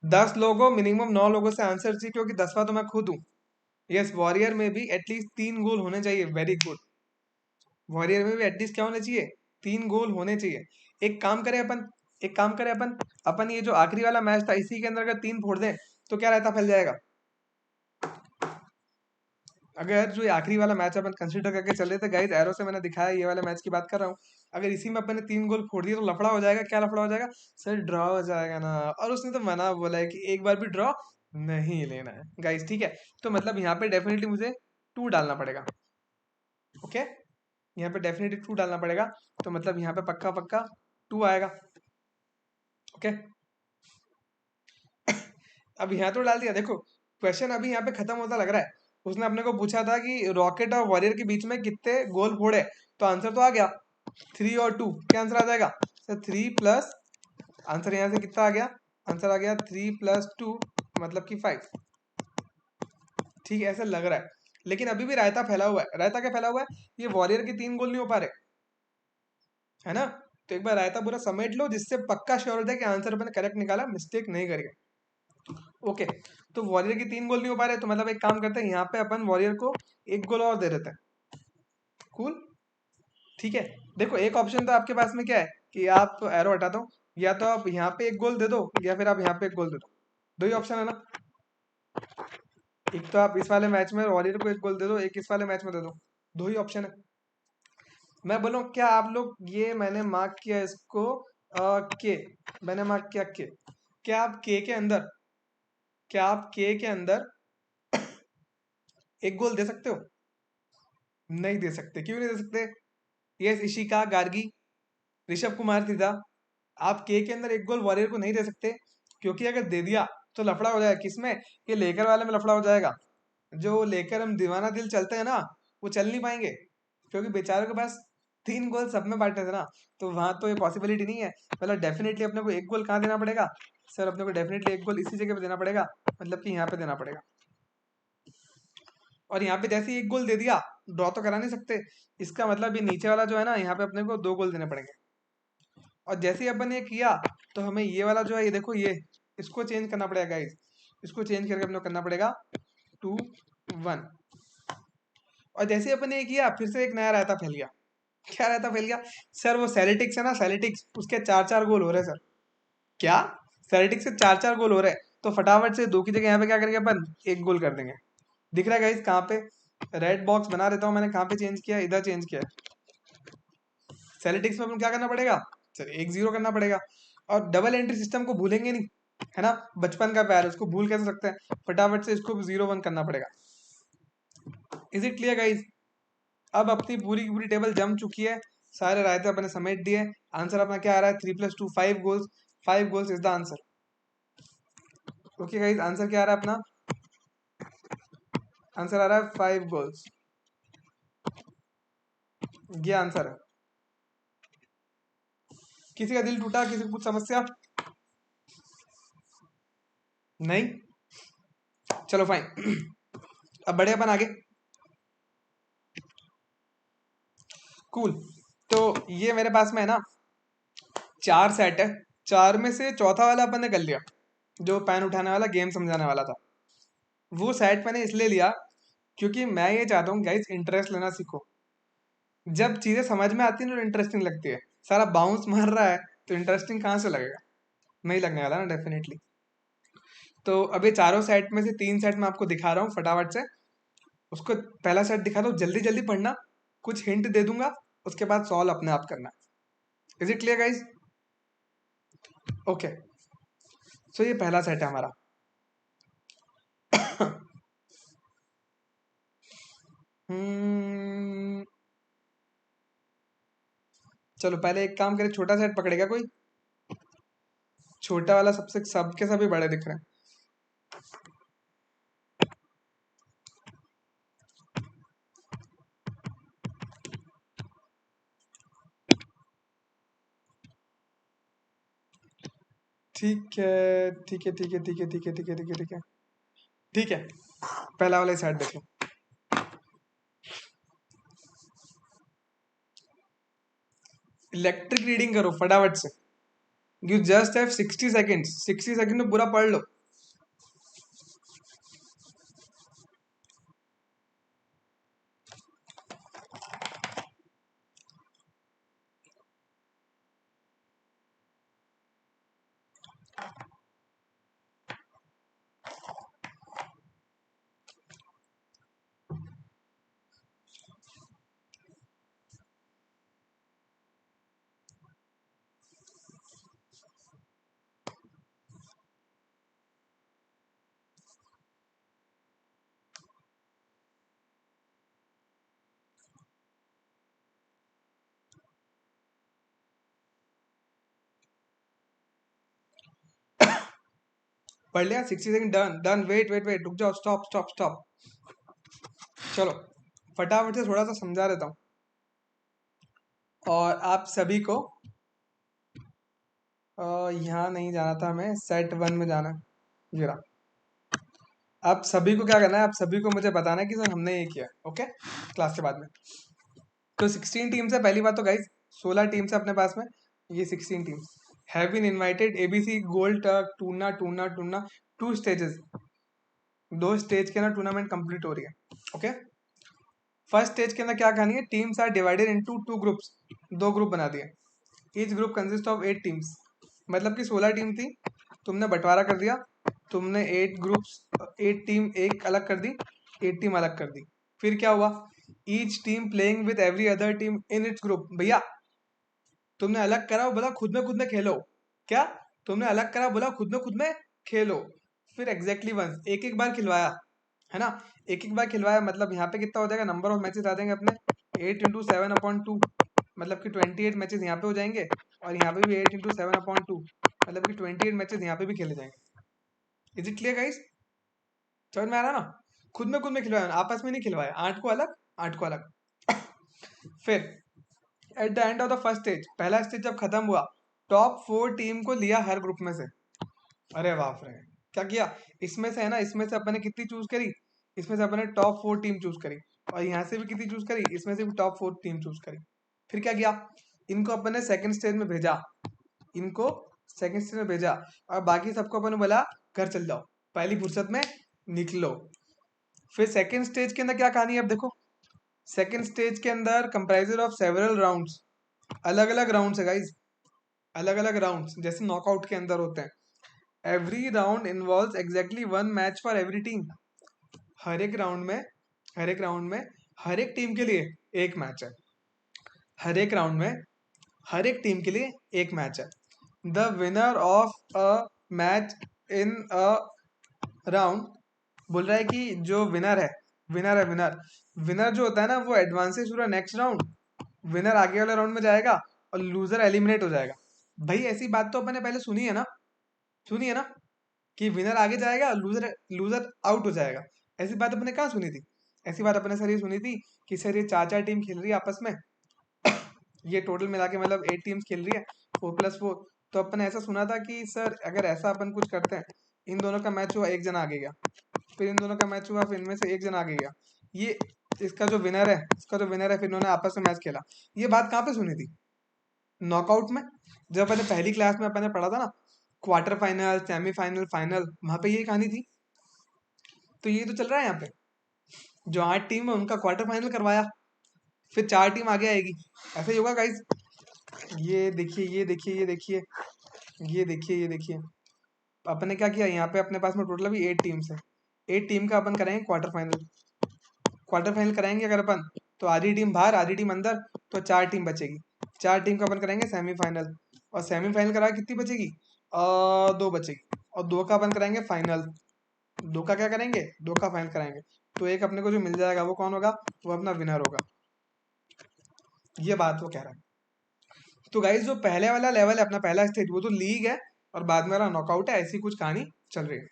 10 लोगों, मिनिमम 9 लोगों से आंसर चाहिए, क्योंकि 10वां तो मैं खुद हूं। यस, वॉरियर में भी एटलीस्ट 3 गोल होने चाहिए। वेरी गुड, वॉरियर में भी एटलीस्ट क्या होने चाहिए, 3 गोल होने चाहिए। एक काम करें अपन अपन ये जो आखिरी वाला मैच था इसी के अंदर अगर 3 फोड़ दें तो क्या रायता फैल जाएगा। अगर जो ये आखिरी वाला मैच अपन कंसीडर करके चल रहे थे गाइस, एरो से मैंने दिखाया ये वाला मैच की बात कर रहा हूँ, अगर इसी में अपन ने 3 गोल फोड़ दिए तो लफड़ा हो जाएगा। क्या लफड़ा हो जाएगा सर, ड्रॉ हो जाएगा ना, और उसने तो मना बोला है कि एक बार भी ड्रॉ नहीं लेना है गाइस, ठीक है। तो मतलब यहाँ पे डेफिनेटली मुझे 2 डालना पड़ेगा। ओके, यहाँ पे डेफिनेटली 2 डालना पड़ेगा, तो मतलब यहाँ पे पक्का पक्का 2 आएगा। ओके, अब यहाँ तो डाल दिया। देखो क्वेश्चन अभी यहाँ पे खत्म होता लग रहा है। उसने अपने को पूछा था कि रॉकेट और वॉरियर के बीच में कितने गोल फोड़े, तो आंसर तो आ गया 3 और 2। क्या आंसर आ जाएगा सर 3 प्लस, आंसर यहाँ से कितना आ गया, आंसर आ गया 3 प्लस 2 मतलब कि 5। ठीक है, ऐसा लग रहा है, लेकिन अभी भी रायता फैला हुआ है। रायता क्या फैला हुआ है, ये वॉरियर के 3 गोल नहीं हो पा रहे, है ना। तो एक बार रायता पूरा समेट लो जिससे पक्का श्योर हो जाए कि आंसर मैंने करेक्ट निकाला, मिस्टेक नहीं करेगा। ओके, तो वॉरियर की 3 गोल नहीं हो पा रहे, तो मतलब एक काम करते हैं यहाँ पे अपन वॉरियर को 1 गोल और दे देते हैं। कूल, ठीक है। देखो एक ऑप्शन तो आपके पास में क्या है कि आप एरो हटा दो, या तो आप यहाँ पे 1 गोल दे दो या फिर आप यहाँ पे 1 गोल दे दो। दो ही ऑप्शन है ना, एक तो आप इस वाले मैच में वॉरियर को 1 गोल दे दो, एक इस वाले मैच में दे दो, दो ही ऑप्शन है। मैं बोलूँ क्या आप लोग, ये मैंने मार्क किया इसको के, मैंने मार्क किया के, क्या आप के के अंदर, क्या आप के अंदर 1 गोल दे सकते हो? नहीं दे सकते। क्यों नहीं दे सकते? यस इशिका गार्गी, ऋषभ कुमार सीधा, आप के अंदर 1 गोल वॉरियर को नहीं दे सकते, क्योंकि अगर दे दिया तो लफड़ा हो जाएगा। किसमें? ये लेकर वाले में लफड़ा हो जाएगा। जो लेकर हम दीवाना दिल चलते हैं ना, वो चल नहीं पाएंगे, क्योंकि बेचारों के पास 3 गोल सब में बांटे थे ना, तो वहां तो ये पॉसिबिलिटी नहीं है। मतलब डेफिनेटली अपने को 1 गोल कहाँ देना पड़ेगा सर, अपने को डेफिनेटली 1 गोल इसी जगह पे देना पड़ेगा, मतलब कि यहाँ पे देना पड़ेगा। और यहाँ पे जैसे ही 1 गोल दे दिया, ड्रॉ तो करा नहीं सकते, इसका मतलब ये नीचे वाला जो है ना, यहाँ पे अपने को 2 गोल देने पड़ेंगे। और जैसे ही अपन ये किया तो हमें ये वाला जो है, ये देखो ये, इसको चेंज करना पड़ेगा गाइस, इसको चेंज करके अपने को करना पड़ेगा 2 1। और जैसे ही अपन ने ये किया फिर से एक नया रायता फैल गया। क्या रायता फैल गया सर? वो सेलेटिक्स है ना, सेलेटिक्स, उसके 4-4 गोल हो रहे हैं सर। क्या? सेलेटिक्स से 4-4 गोल हो रहे हैं, तो फटाफट से 2 की जगह यहाँ पे क्या करेंगे अपन, 1 गोल कर देंगे। दिख रहा है गाइस कहाँ पे? रेड बॉक्स बना देता हूँ मैंने, कहाँ पे चेंज किया, इधर चेंज किया। सेलेटिक्स में अपन क्या करना पड़ेगा सर, 1-0 करना पड़ेगा। और डबल एंट्री सिस्टम को भूलेंगे नहीं, है ना, बचपन का प्यार, उसको भूल कैसे सकते हैं। फटाफट से इसको 0-1 करना पड़ेगा। Is it clear guys? अब अपनी पूरी की पूरी टेबल जम चुकी है, सारे रायते अपने समेट दिए। आंसर अपना क्या आ रहा है, 3 + 2 5 goals, 5 goals is the answer. Okay guys, answer क्या आ रहा है अपना, आंसर आ रहा है 5 गोल्स, ये आंसर है। किसी का दिल टूटा, किसी को कुछ समस्या नहीं? चलो फाइन। अब बढ़े अपन आगे। कूल, तो ये मेरे पास में है ना 4 सेट है, 4 में से चौथा वाला अपन ने कर लिया, जो पैन उठाने वाला गेम समझाने वाला था। वो सेट मैंने इसलिए लिया क्योंकि मैं ये चाहता हूँ गाइस, इंटरेस्ट लेना सीखो। जब चीजें समझ में आती है ना तो इंटरेस्टिंग लगती है। सारा बाउंस मार रहा है तो इंटरेस्टिंग कहाँ से लगेगा? नहीं लगने वाला ना डेफिनेटली। तो अभी चारों सेट में से 3 सेट मैं आपको दिखा रहा हूँ फटाफट से। उसको पहला सेट दिखा दो, जल्दी जल्दी पढ़ना, कुछ हिंट दे दूंगा, उसके बाद सॉल्व अपने आप करना। Is it clear guys? Okay, so ये पहला सेट है हमारा। हम्म, चलो पहले एक काम करें, छोटा सेट पकड़ेगा कोई? छोटा वाला सबसे सबके सभी बड़े दिख रहे हैं। ठीक है ठीक है ठीक है ठीक है ठीक है ठीक है ठीक है ठीक है ठीक है, पहला वाला सेट देखो। इलेक्ट्रिक रीडिंग करो फटाफट से, you just have 60 seconds, 60 second में पूरा पढ़ लो। पढ़ लिया? 60 second done done, wait wait wait, रुक जाओ, स्टॉप स्टॉप स्टॉप। चलो फटाफट से थोड़ा सा समझा देता हूँ और आप सभी को यहाँ नहीं जाना था हमें, सेट 1 में जाना है। ये रहा। आप सभी को क्या करना है, आप सभी को मुझे बताना है कि सर हमने ये किया, ओके, क्लास के बाद में। तो 16 टीम्स है पहली बात तो गाइज, 16 टीम्स है अपने पास में। ये 16 teams have been invited ABC gold टर्क टूना टूना टूना 2 स्टेजेस, 2 स्टेज के अंदर टूर्नामेंट कंप्लीट हो रही है, ओके। फर्स्ट स्टेज के अंदर क्या कहानी है, teams are divided into 2 groups, 2 group बना दिए। Each group consist of 8 teams, मतलब कि 16 टीम थी, तुमने बंटवारा कर दिया, तुमने 8 ग्रुप्स, 8 टीम एक अलग कर दी, 8 टीम अलग कर दी। फिर क्या हुआ, each team playing with every other team in its group. भैया तुमने अलग करा, बोला खुद में खेलो, क्या तुमने अलग करा, बोला खुद में खेलो। फिर एग्जैक्टली वंस, एक एक बार खिलवाया, है ना, एक एक बार खिलवाया, मतलब यहाँ पे कितना हो जाएगा, नंबर ऑफ मैचेस आ जाएंगे अपने 8 इंटू 7/2, मतलब कि 28 मैचेस यहाँ पे हो जाएंगे, और यहाँ पे भी 8 इंटू 7/2, मतलब कि 28 मैचेस यहाँ पे भी खेले जाएंगे। Is it clear guys? समझ में आ रहा ना? खुद में खिलवाया, आपस में नहीं खिलवाया, 8 को अलग 8 को अलग। फिर eight the end of the first stage, पहला स्टेज जब खत्म हुआ, टॉप 4 टीम को लिया हर ग्रुप में से। अरे बाप रे, क्या किया, इसमें से है ना, इसमें से अपन ने कितनी चूज करी, इसमें से अपन ने टॉप 4 टीम चूज करी, और यहाँ से भी कितनी चूज करी, इसमें से भी टॉप 4 टीम चूज करी। फिर क्या किया, इनको अपन ने सेकंड स्टेज में भेजा, इनको सेकंड स्टेज में भेजा, और बाकी सबको अपन ने बोला घर चल जाओ, पहली फुर्सत में निकलो। फिर सेकंड स्टेज के अंदर क्या कहानी है, अब देखो, सेकंड स्टेज के अंदर कंप्राइजेज ऑफ सेवरल राउंड्स, अलग अलग राउंड्स है गाइज, अलग अलग राउंड्स, जैसे नॉकआउट के अंदर होते हैं। Every round involves exactly 1 match for every team, हर एक राउंड में, हर एक राउंड में हर एक टीम के लिए एक मैच है, हर एक राउंड में हर एक टीम के लिए एक मैच है। The winner of a match in a round, बोल रहा है कि जो विनर है, विनर जो होता है ना, वो एडवांसेस पूरा नेक्स्ट राउंड, विनर आगे वाले राउंड में जाएगा और लूजर एलिमिनेट हो जाएगा। भाई ऐसी बात तो अपन ने पहले सुनी है ना, सुनी है ना, कि विनर आगे जाएगा, लूजर लूजर आउट हो जाएगा। ऐसी बात अपने कहाँ सुनी थी, ऐसी बात अपने सर ये सुनी थी कि सर ये 4 टीम खेल रही है आपस में, ये टोटल मिला के मतलब 8 टीम्स खेल रही है, 4+4। तो अपन ने ऐसा सुना था कि सर अगर ऐसा अपन कुछ करते हैं, इन दोनों का मैच हुआ, एक जना आगे गया, फिर इन दोनों का मैच हुआ, फिर इनमें से एक जना आगे गया, ये इसका जो विनर है, फिर इन्होंने आपस में मैच खेला। ये बात कहाँ पे सुनी थी, नॉकआउट में, जब अपने पहली क्लास में अपन ने पढ़ा था ना, क्वार्टर फाइनल, सेमीफाइनल, फाइनल, वहां पे ये कहानी थी। तो ये तो चल रहा है यहाँ पे, जो 8 टीम है उनका क्वार्टर फाइनल करवाया, फिर 4 टीम आगे आएगी, ऐसा ही होगा गाइज। ये देखिए ये देखिए ये देखिए ये देखिए ये देखिए, अपन ने क्या किया, यहाँ पे अपने पास में टोटल अभी 8 टीम्स है, 8 टीम का अपन करेंगे क्वार्टर फाइनल, क्वार्टर फाइनल कराएंगे अगर अपन, तो आधी टीम बाहर आधी टीम अंदर, तो 4 टीम बचेगी, 4 टीम का अपन करेंगे सेमीफाइनल, और सेमीफाइनल करा कितनी बचेगी, 2 बचेगी, और 2 का अपन कराएंगे फाइनल, 2 का क्या करेंगे, 2 का फाइनल कराएंगे, तो एक अपने को जो मिल जाएगा वो कौन होगा, वो अपना विनर होगा। ये बात वो कह रहा है। तो गाइज जो पहले वाला लेवल है अपना पहला स्टेज, वो तो लीग है, और बाद में वाला नॉकआउट है, ऐसी कुछ कहानी चल रही है।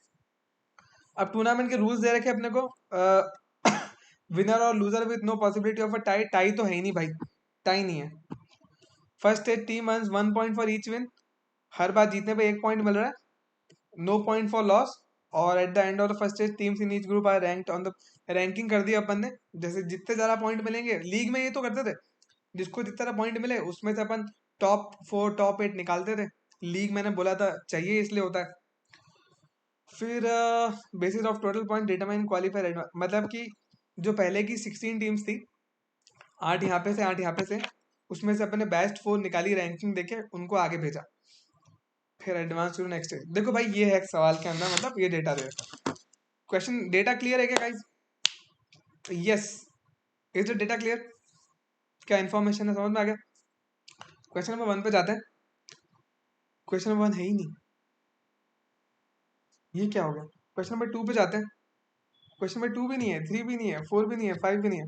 अब टूर्नामेंट के रूल्स दे रखे अपने को, विनर और loser with no possibility of a tie, tie तो है ही नहीं भाई, टाई नहीं है। First stage team earns 1 point for each win, हर बार जीतने पे 1 पॉइंट मिल रहा है, नो पॉइंट फॉर लॉस। और at the end of the first stage teams in each group are ranked on the, ranking कर दी अपन ने, जैसे जितने ज्यादा पॉइंट मिलेंगे, लीग में ये तो करते थे, जिसको जितना ज्यादा पॉइंट मिले उसमें से अपन टॉप 4 टॉप 8 निकालते थे, लीग मैंने बोला था चाहिए इसलिए होता है। फिर basis of total point determine qualifier, मतलब कि जो पहले की 16 टीम्स थी, 8 यहाँ पे से 8 यहाँ पे से, उसमें से अपने बेस्ट 4 निकाली, रैंकिंग देके उनको आगे भेजा, फिर एडवांस टू नेक्स्ट स्टेज। देखो भाई ये है एक सवाल के अंदर, मतलब ये डेटा दे, क्वेश्चन डेटा क्लियर है क्या guys? Yes, is the data clear? क्या इन्फॉर्मेशन है, समझ में आ गया? क्वेश्चन नंबर 1 पे जाते हैं। क्वेश्चन नंबर 1 है ही नहीं, ये क्या हो गया? क्वेश्चन नंबर 2 पे जाते हैं। क्वेश्चन नंबर 2 भी नहीं है, 3 भी नहीं है, 4 भी नहीं है, 5 भी नहीं है।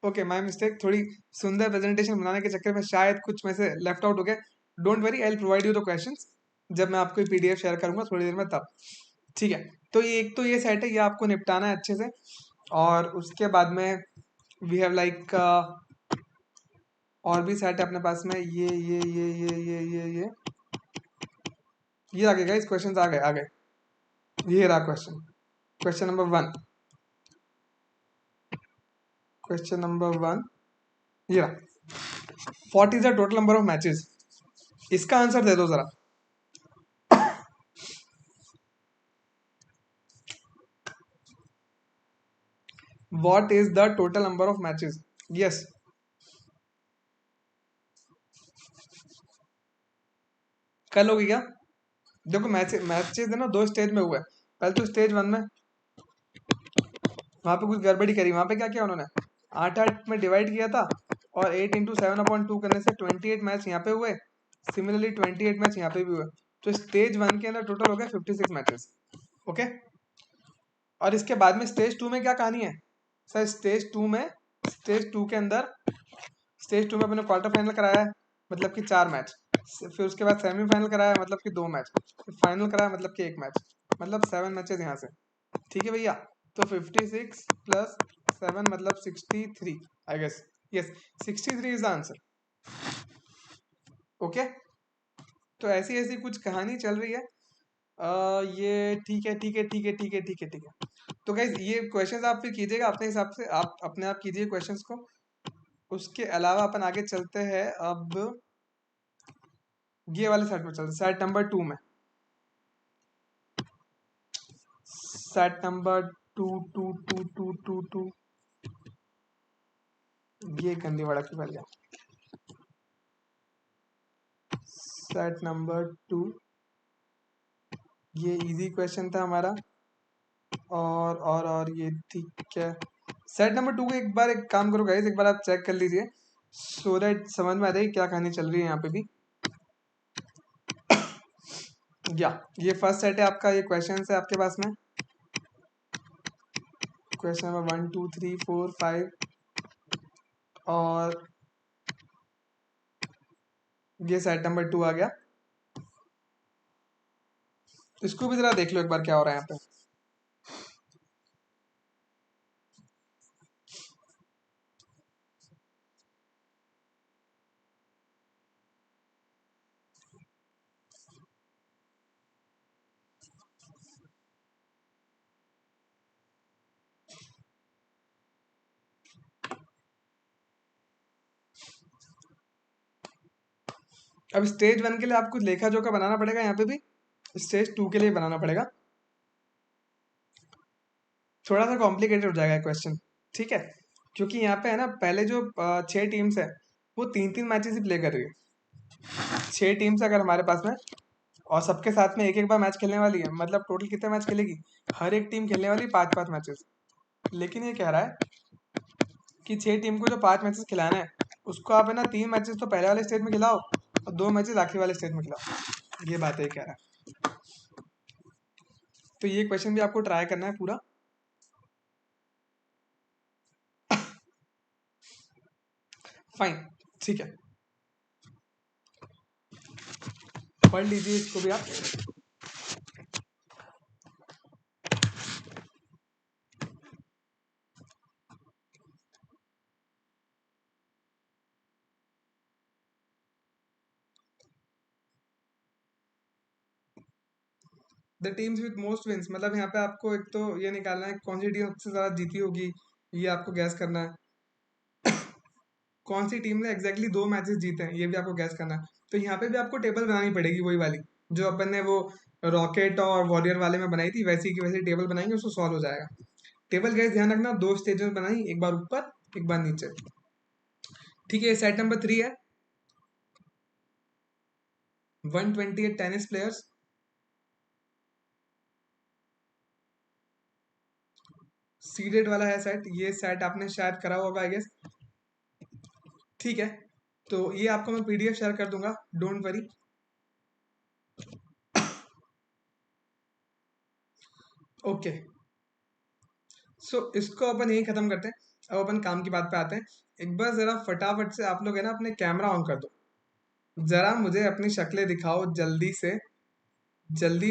ओके माय मिस्टेक, थोड़ी सुंदर प्रेजेंटेशन बनाने के चक्कर में शायद कुछ में से लेफ्ट आउट हो गया। Don't worry, I will provide you the questions जब मैं आपको पीडीएफ शेयर करूंगा थोड़ी देर में तब। ठीक है, तो ये एक तो ये सेट है, ये आपको निपटाना है अच्छे से। और उसके बाद में वी हैव लाइक और भी सेट है अपने पास में, ये आ गए गाइस, क्वेश्चन आ गए। ये रहा question, question number 1, question number 1 ये रहा, what is the total number of matches. इसका आंसर दे दो जरा। What is the total number of matches, yes. कल होगी क्या? देखो मैचेस है ना, 2 स्टेज में हुआ है। पहले तो स्टेज 1 में वहां पे कुछ गड़बड़ी करी, वहां पे क्या किया उन्होंने, 8-8 में डिवाइड किया था, और 8 इंटू 7/2 करने से 28 मैच यहाँ पे हुए। सिमिलरली 28 मैच यहाँ पे भी हुए। तो स्टेज 1 के अंदर टोटल हो गया 56 मैचेस। ओके, और इसके बाद में स्टेज 2 में क्या कहानी है सर? स्टेज 2 के अंदर स्टेज 2 में अपने क्वार्टर फाइनल कराया है, मतलब कि 4 मैच। फिर उसके बाद सेमीफाइनल कराया है, मतलब कि 2 मैच। फिर फाइनल कराया, मतलब कि 1 मैच, मतलब 7 मैचेस यहाँ से। ठीक है भैया, तो 56 प्लस 7 मतलब 63 I guess. Yes, 63 is the answer. Okay, तो ऐसी ऐसी कुछ कहानी चल रही है। ये ठीक है, ठीक है, ठीक है, ठीक है, ठीक है, ठीक है। तो गाइज ये क्वेश्चंस आप फिर कीजिएगा अपने हिसाब से, आप अपने आप कीजिए क्वेश्चंस को। उसके अलावा अपन आगे चलते हैं अब, ये वाले सेट में चलते, सेट नंबर 2 में, सेट नंबर 2 ये गंदी वाला क्यों कर गया? सेट नंबर 2, ये इजी क्वेश्चन था हमारा। और ये ठीक है। सेट नंबर 2 को एक बार एक काम करो गाइस, एक बार आप चेक कर लीजिए, सो दैट समझ में आ जाए क्या कहानी चल रही है यहाँ पे भी। या ये फर्स्ट सेट है आपका, ये क्वेश्चन है आपके पास में, क्वेश्चन नंबर 1 2 3 4 5, और ये सेट नंबर 2 आ गया। इसको भी जरा देख लो एक बार क्या हो रहा है यहाँ पे। अब स्टेज 1 के लिए आपको लेखा जोखा बनाना पड़ेगा, यहाँ पे भी स्टेज 2 के लिए बनाना पड़ेगा। थोड़ा सा कॉम्प्लिकेटेड हो जाएगा क्वेश्चन, ठीक है, क्योंकि यहाँ पे है ना, पहले जो 6 टीम्स है वो 3-3 मैचेस ही प्ले कर रही है। 6 टीम्स अगर हमारे पास में, और सबके साथ में एक एक बार मैच खेलने वाली है, मतलब टोटल कितने मैच खेलेगी? हर एक टीम खेलने वाली 5-5 मैचेस। लेकिन ये कह रहा है कि 6 टीम को जो 5 मैचेस खिलाना है, उसको आप है ना 3 मैचेस तो पहले वाले स्टेज में खिलाओ, और 2 मैचेस आखिरी वाले स्टेज में खिलाओ। ये बात है कह रहा है। तो ये क्वेश्चन भी आपको ट्राई करना है पूरा। फाइन, ठीक है, पढ़ लीजिए इसको भी आप। The teams with most wins, मतलब यहाँ पे आपको एक तो ये निकालना है कौन सी टीम सबसे ज्यादा जीती होगी, ये आपको गैस करना है। कौन सी टीम ने एग्जैक्टली 2 मैचेस जीते हैं, ये भी आपको गैस करना है। तो यहाँ पे भी आपको टेबल बनानी पड़ेगी, वही वाली जो अपन ने वो रॉकेट और वॉरियर वाले में बनाई थी, वैसी की वैसी टेबल बनाएंगे, उसको सॉल्व हो जाएगा। टेबल गैस ध्यान रखना, 2 स्टेज में बनाई, एक बार ऊपर एक बार नीचे। ठीक है, सेट नंबर 3 है, 128 टेनिस प्लेयर्स, सीडेड वाला है सेट। ये सेट आपने शायद करा होगा आई गेस, ठीक है। तो ये आपको मैं पीडीएफ शेयर कर दूंगा, डोंट वरी। ओके, सो इसको अपन यही खत्म करते हैं। अब अपन काम की बात पे आते हैं। एक बार जरा फटाफट से आप लोग है ना अपने कैमरा ऑन कर दो, जरा मुझे अपनी शक्लें दिखाओ, जल्दी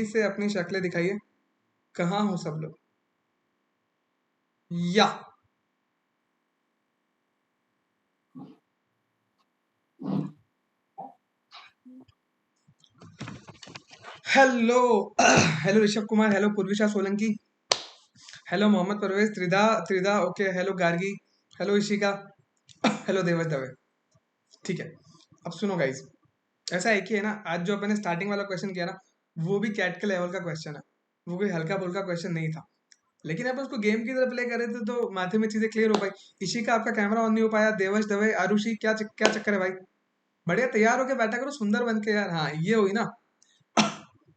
से अपनी शक्लें दिखाइए। कहाँ हो सब लोग? या hello hello Rishabh Kumar, hello Purvisha Solanki, hello Mohammad Parvez, Tridha Tridha okay, hello Gargi, hello Ishika, hello Devaj Dave. ठीक है, अब सुनो गाइस, ऐसा है कि है ना, आज जो अपने स्टार्टिंग वाला क्वेश्चन किया ना, वो भी कैट के लेवल का क्वेश्चन है, वो कोई हल्का फुल्का क्वेश्चन नहीं था, लेकिन अपन उसको गेम की तरह प्ले कर रहे थे तो माथे में चीजें क्लियर हो पाई। इशिका आपका कैमरा ऑन नहीं हो पाया, देवज दवे, आरुषि क्या चक्कर है भाई? बढ़िया तैयार होके बैठा करो सुंदर बन के यार। हाँ ये हुई ना,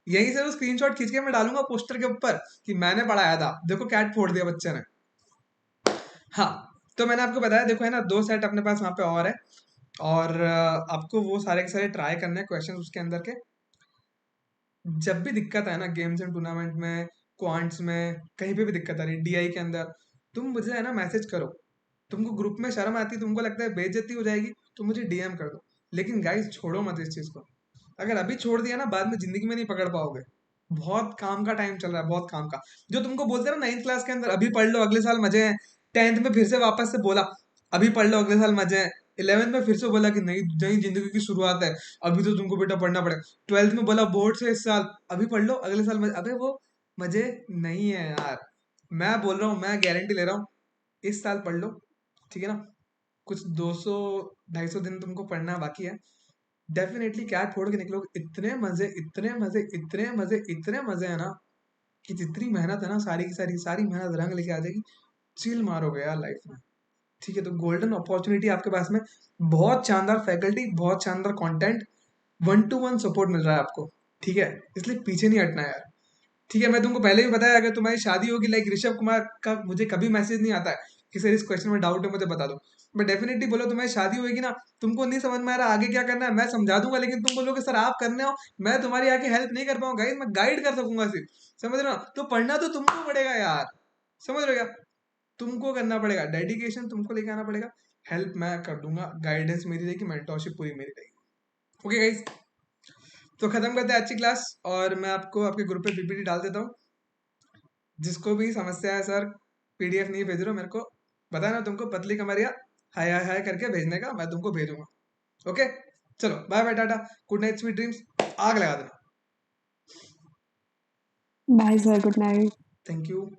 यहीं से वो स्क्रीनशॉट खींच के मैं डालूंगा पोस्टर के ऊपर कि मैंने पढ़ाया था, देखो कैट फोड़ दिया बच्चे ने। हाँ, तो मैंने आपको बताया, देखो है ना, 2 सेट अपने पास वहां पे और है, और आपको वो सारे के सारे ट्राई करने हैं क्वेश्चन उसके अंदर के। जब भी दिक्कत है ना गेम्स एंड टूर्नामेंट में, क्वांट्स में, कहीं पे भी दिक्कत आ रही है, डीआई के अंदर, तुम मुझे है ना मैसेज करो। तुमको ग्रुप में शर्म आती, तुमको लगता है बेइज्जती हो जाएगी, तो मुझे डीएम कर दो। लेकिन गाइस छोड़ो मत इस चीज को, अगर अभी छोड़ दिया ना बाद में जिंदगी में नहीं पकड़ पाओगे। बहुत काम का टाइम चल रहा है, बहुत काम का। जो तुमको बोलते हैं ना 9th क्लास के अंदर, अभी पढ़ लो अगले साल मजे हैं, 10th में फिर से वापस से बोला अभी पढ़ लो अगले साल मजे हैं, 11th में फिर से बोला कि नई नई जिंदगी की शुरुआत है, अभी तो तुमको बेटा पढ़ना पड़ेगा, 12th में बोला बोर्ड से इस साल, अभी पढ़ लो अगले साल मजे। अबे वो मजे नहीं है यार, मैं बोल रहा हूँ, मैं गारंटी ले रहा हूँ, इस साल पढ़ लो, ठीक है ना, कुछ 200-250 दिन तुमको पढ़ना बाकी है, डेफिनेटली कैट फोड़ के निकलोगे। इतने मजे इतने मजे इतने मजे इतने मजे है ना, कि जितनी मेहनत है ना, सारी की सारी मेहनत रंग लेके आ जाएगी, चिल मारोगे यार लाइफ में। ठीक है, तो गोल्डन अपॉर्चुनिटी आपके पास में, बहुत शानदार फैकल्टी, बहुत शानदार कंटेंट, 1-to-1 सपोर्ट मिल रहा है आपको। ठीक है, इसलिए पीछे नहीं हटना यार। ठीक है, मैं तुमको पहले भी बताया, अगर तुम्हारी शादी होगी लाइक ऋषभ कुमार का, मुझे कभी मैसेज नहीं आता है कि सर इस क्वेश्चन में डाउट है मुझे बता दो, बट डेफिनेटली बोलो तुम्हारी शादी होगी ना, तुमको नहीं समझ में आ रहा आगे क्या करना है, मैं समझा दूंगा, लेकिन तुम बोलोगे सर आप करने हो, मैं तुम्हारी आके हेल्प नहीं कर पाऊंगा, मैं गाइड कर सकूंगा सिर्फ, समझ रहे हो? तो पढ़ना तो तुमको पड़ेगा यार, समझ रहे हो क्या? तुमको करना पड़ेगा, डेडिकेशन तुमको लेके आना पड़ेगा, हेल्प मैं कर दूंगा, गाइडेंस मेरी रहेगी, मेंटरशिप पूरी मेरी रहेगी। ओके गाइस, तो खत्म करते हैं आज की क्लास, और मैं आपको आपके ग्रुप पे पीपीटी डाल देता हूँ। जिसको भी समस्या है सर पीडीएफ नहीं भेज रहे हो मेरे को बताना, तुमको पतली कमरिया हाय हाय हाय करके भेजने का, मैं तुमको भेजूंगा। ओके, चलो bye bye tata, good night sweet dreams, आग लगा देना। Bye, sir. Good night. Thank you.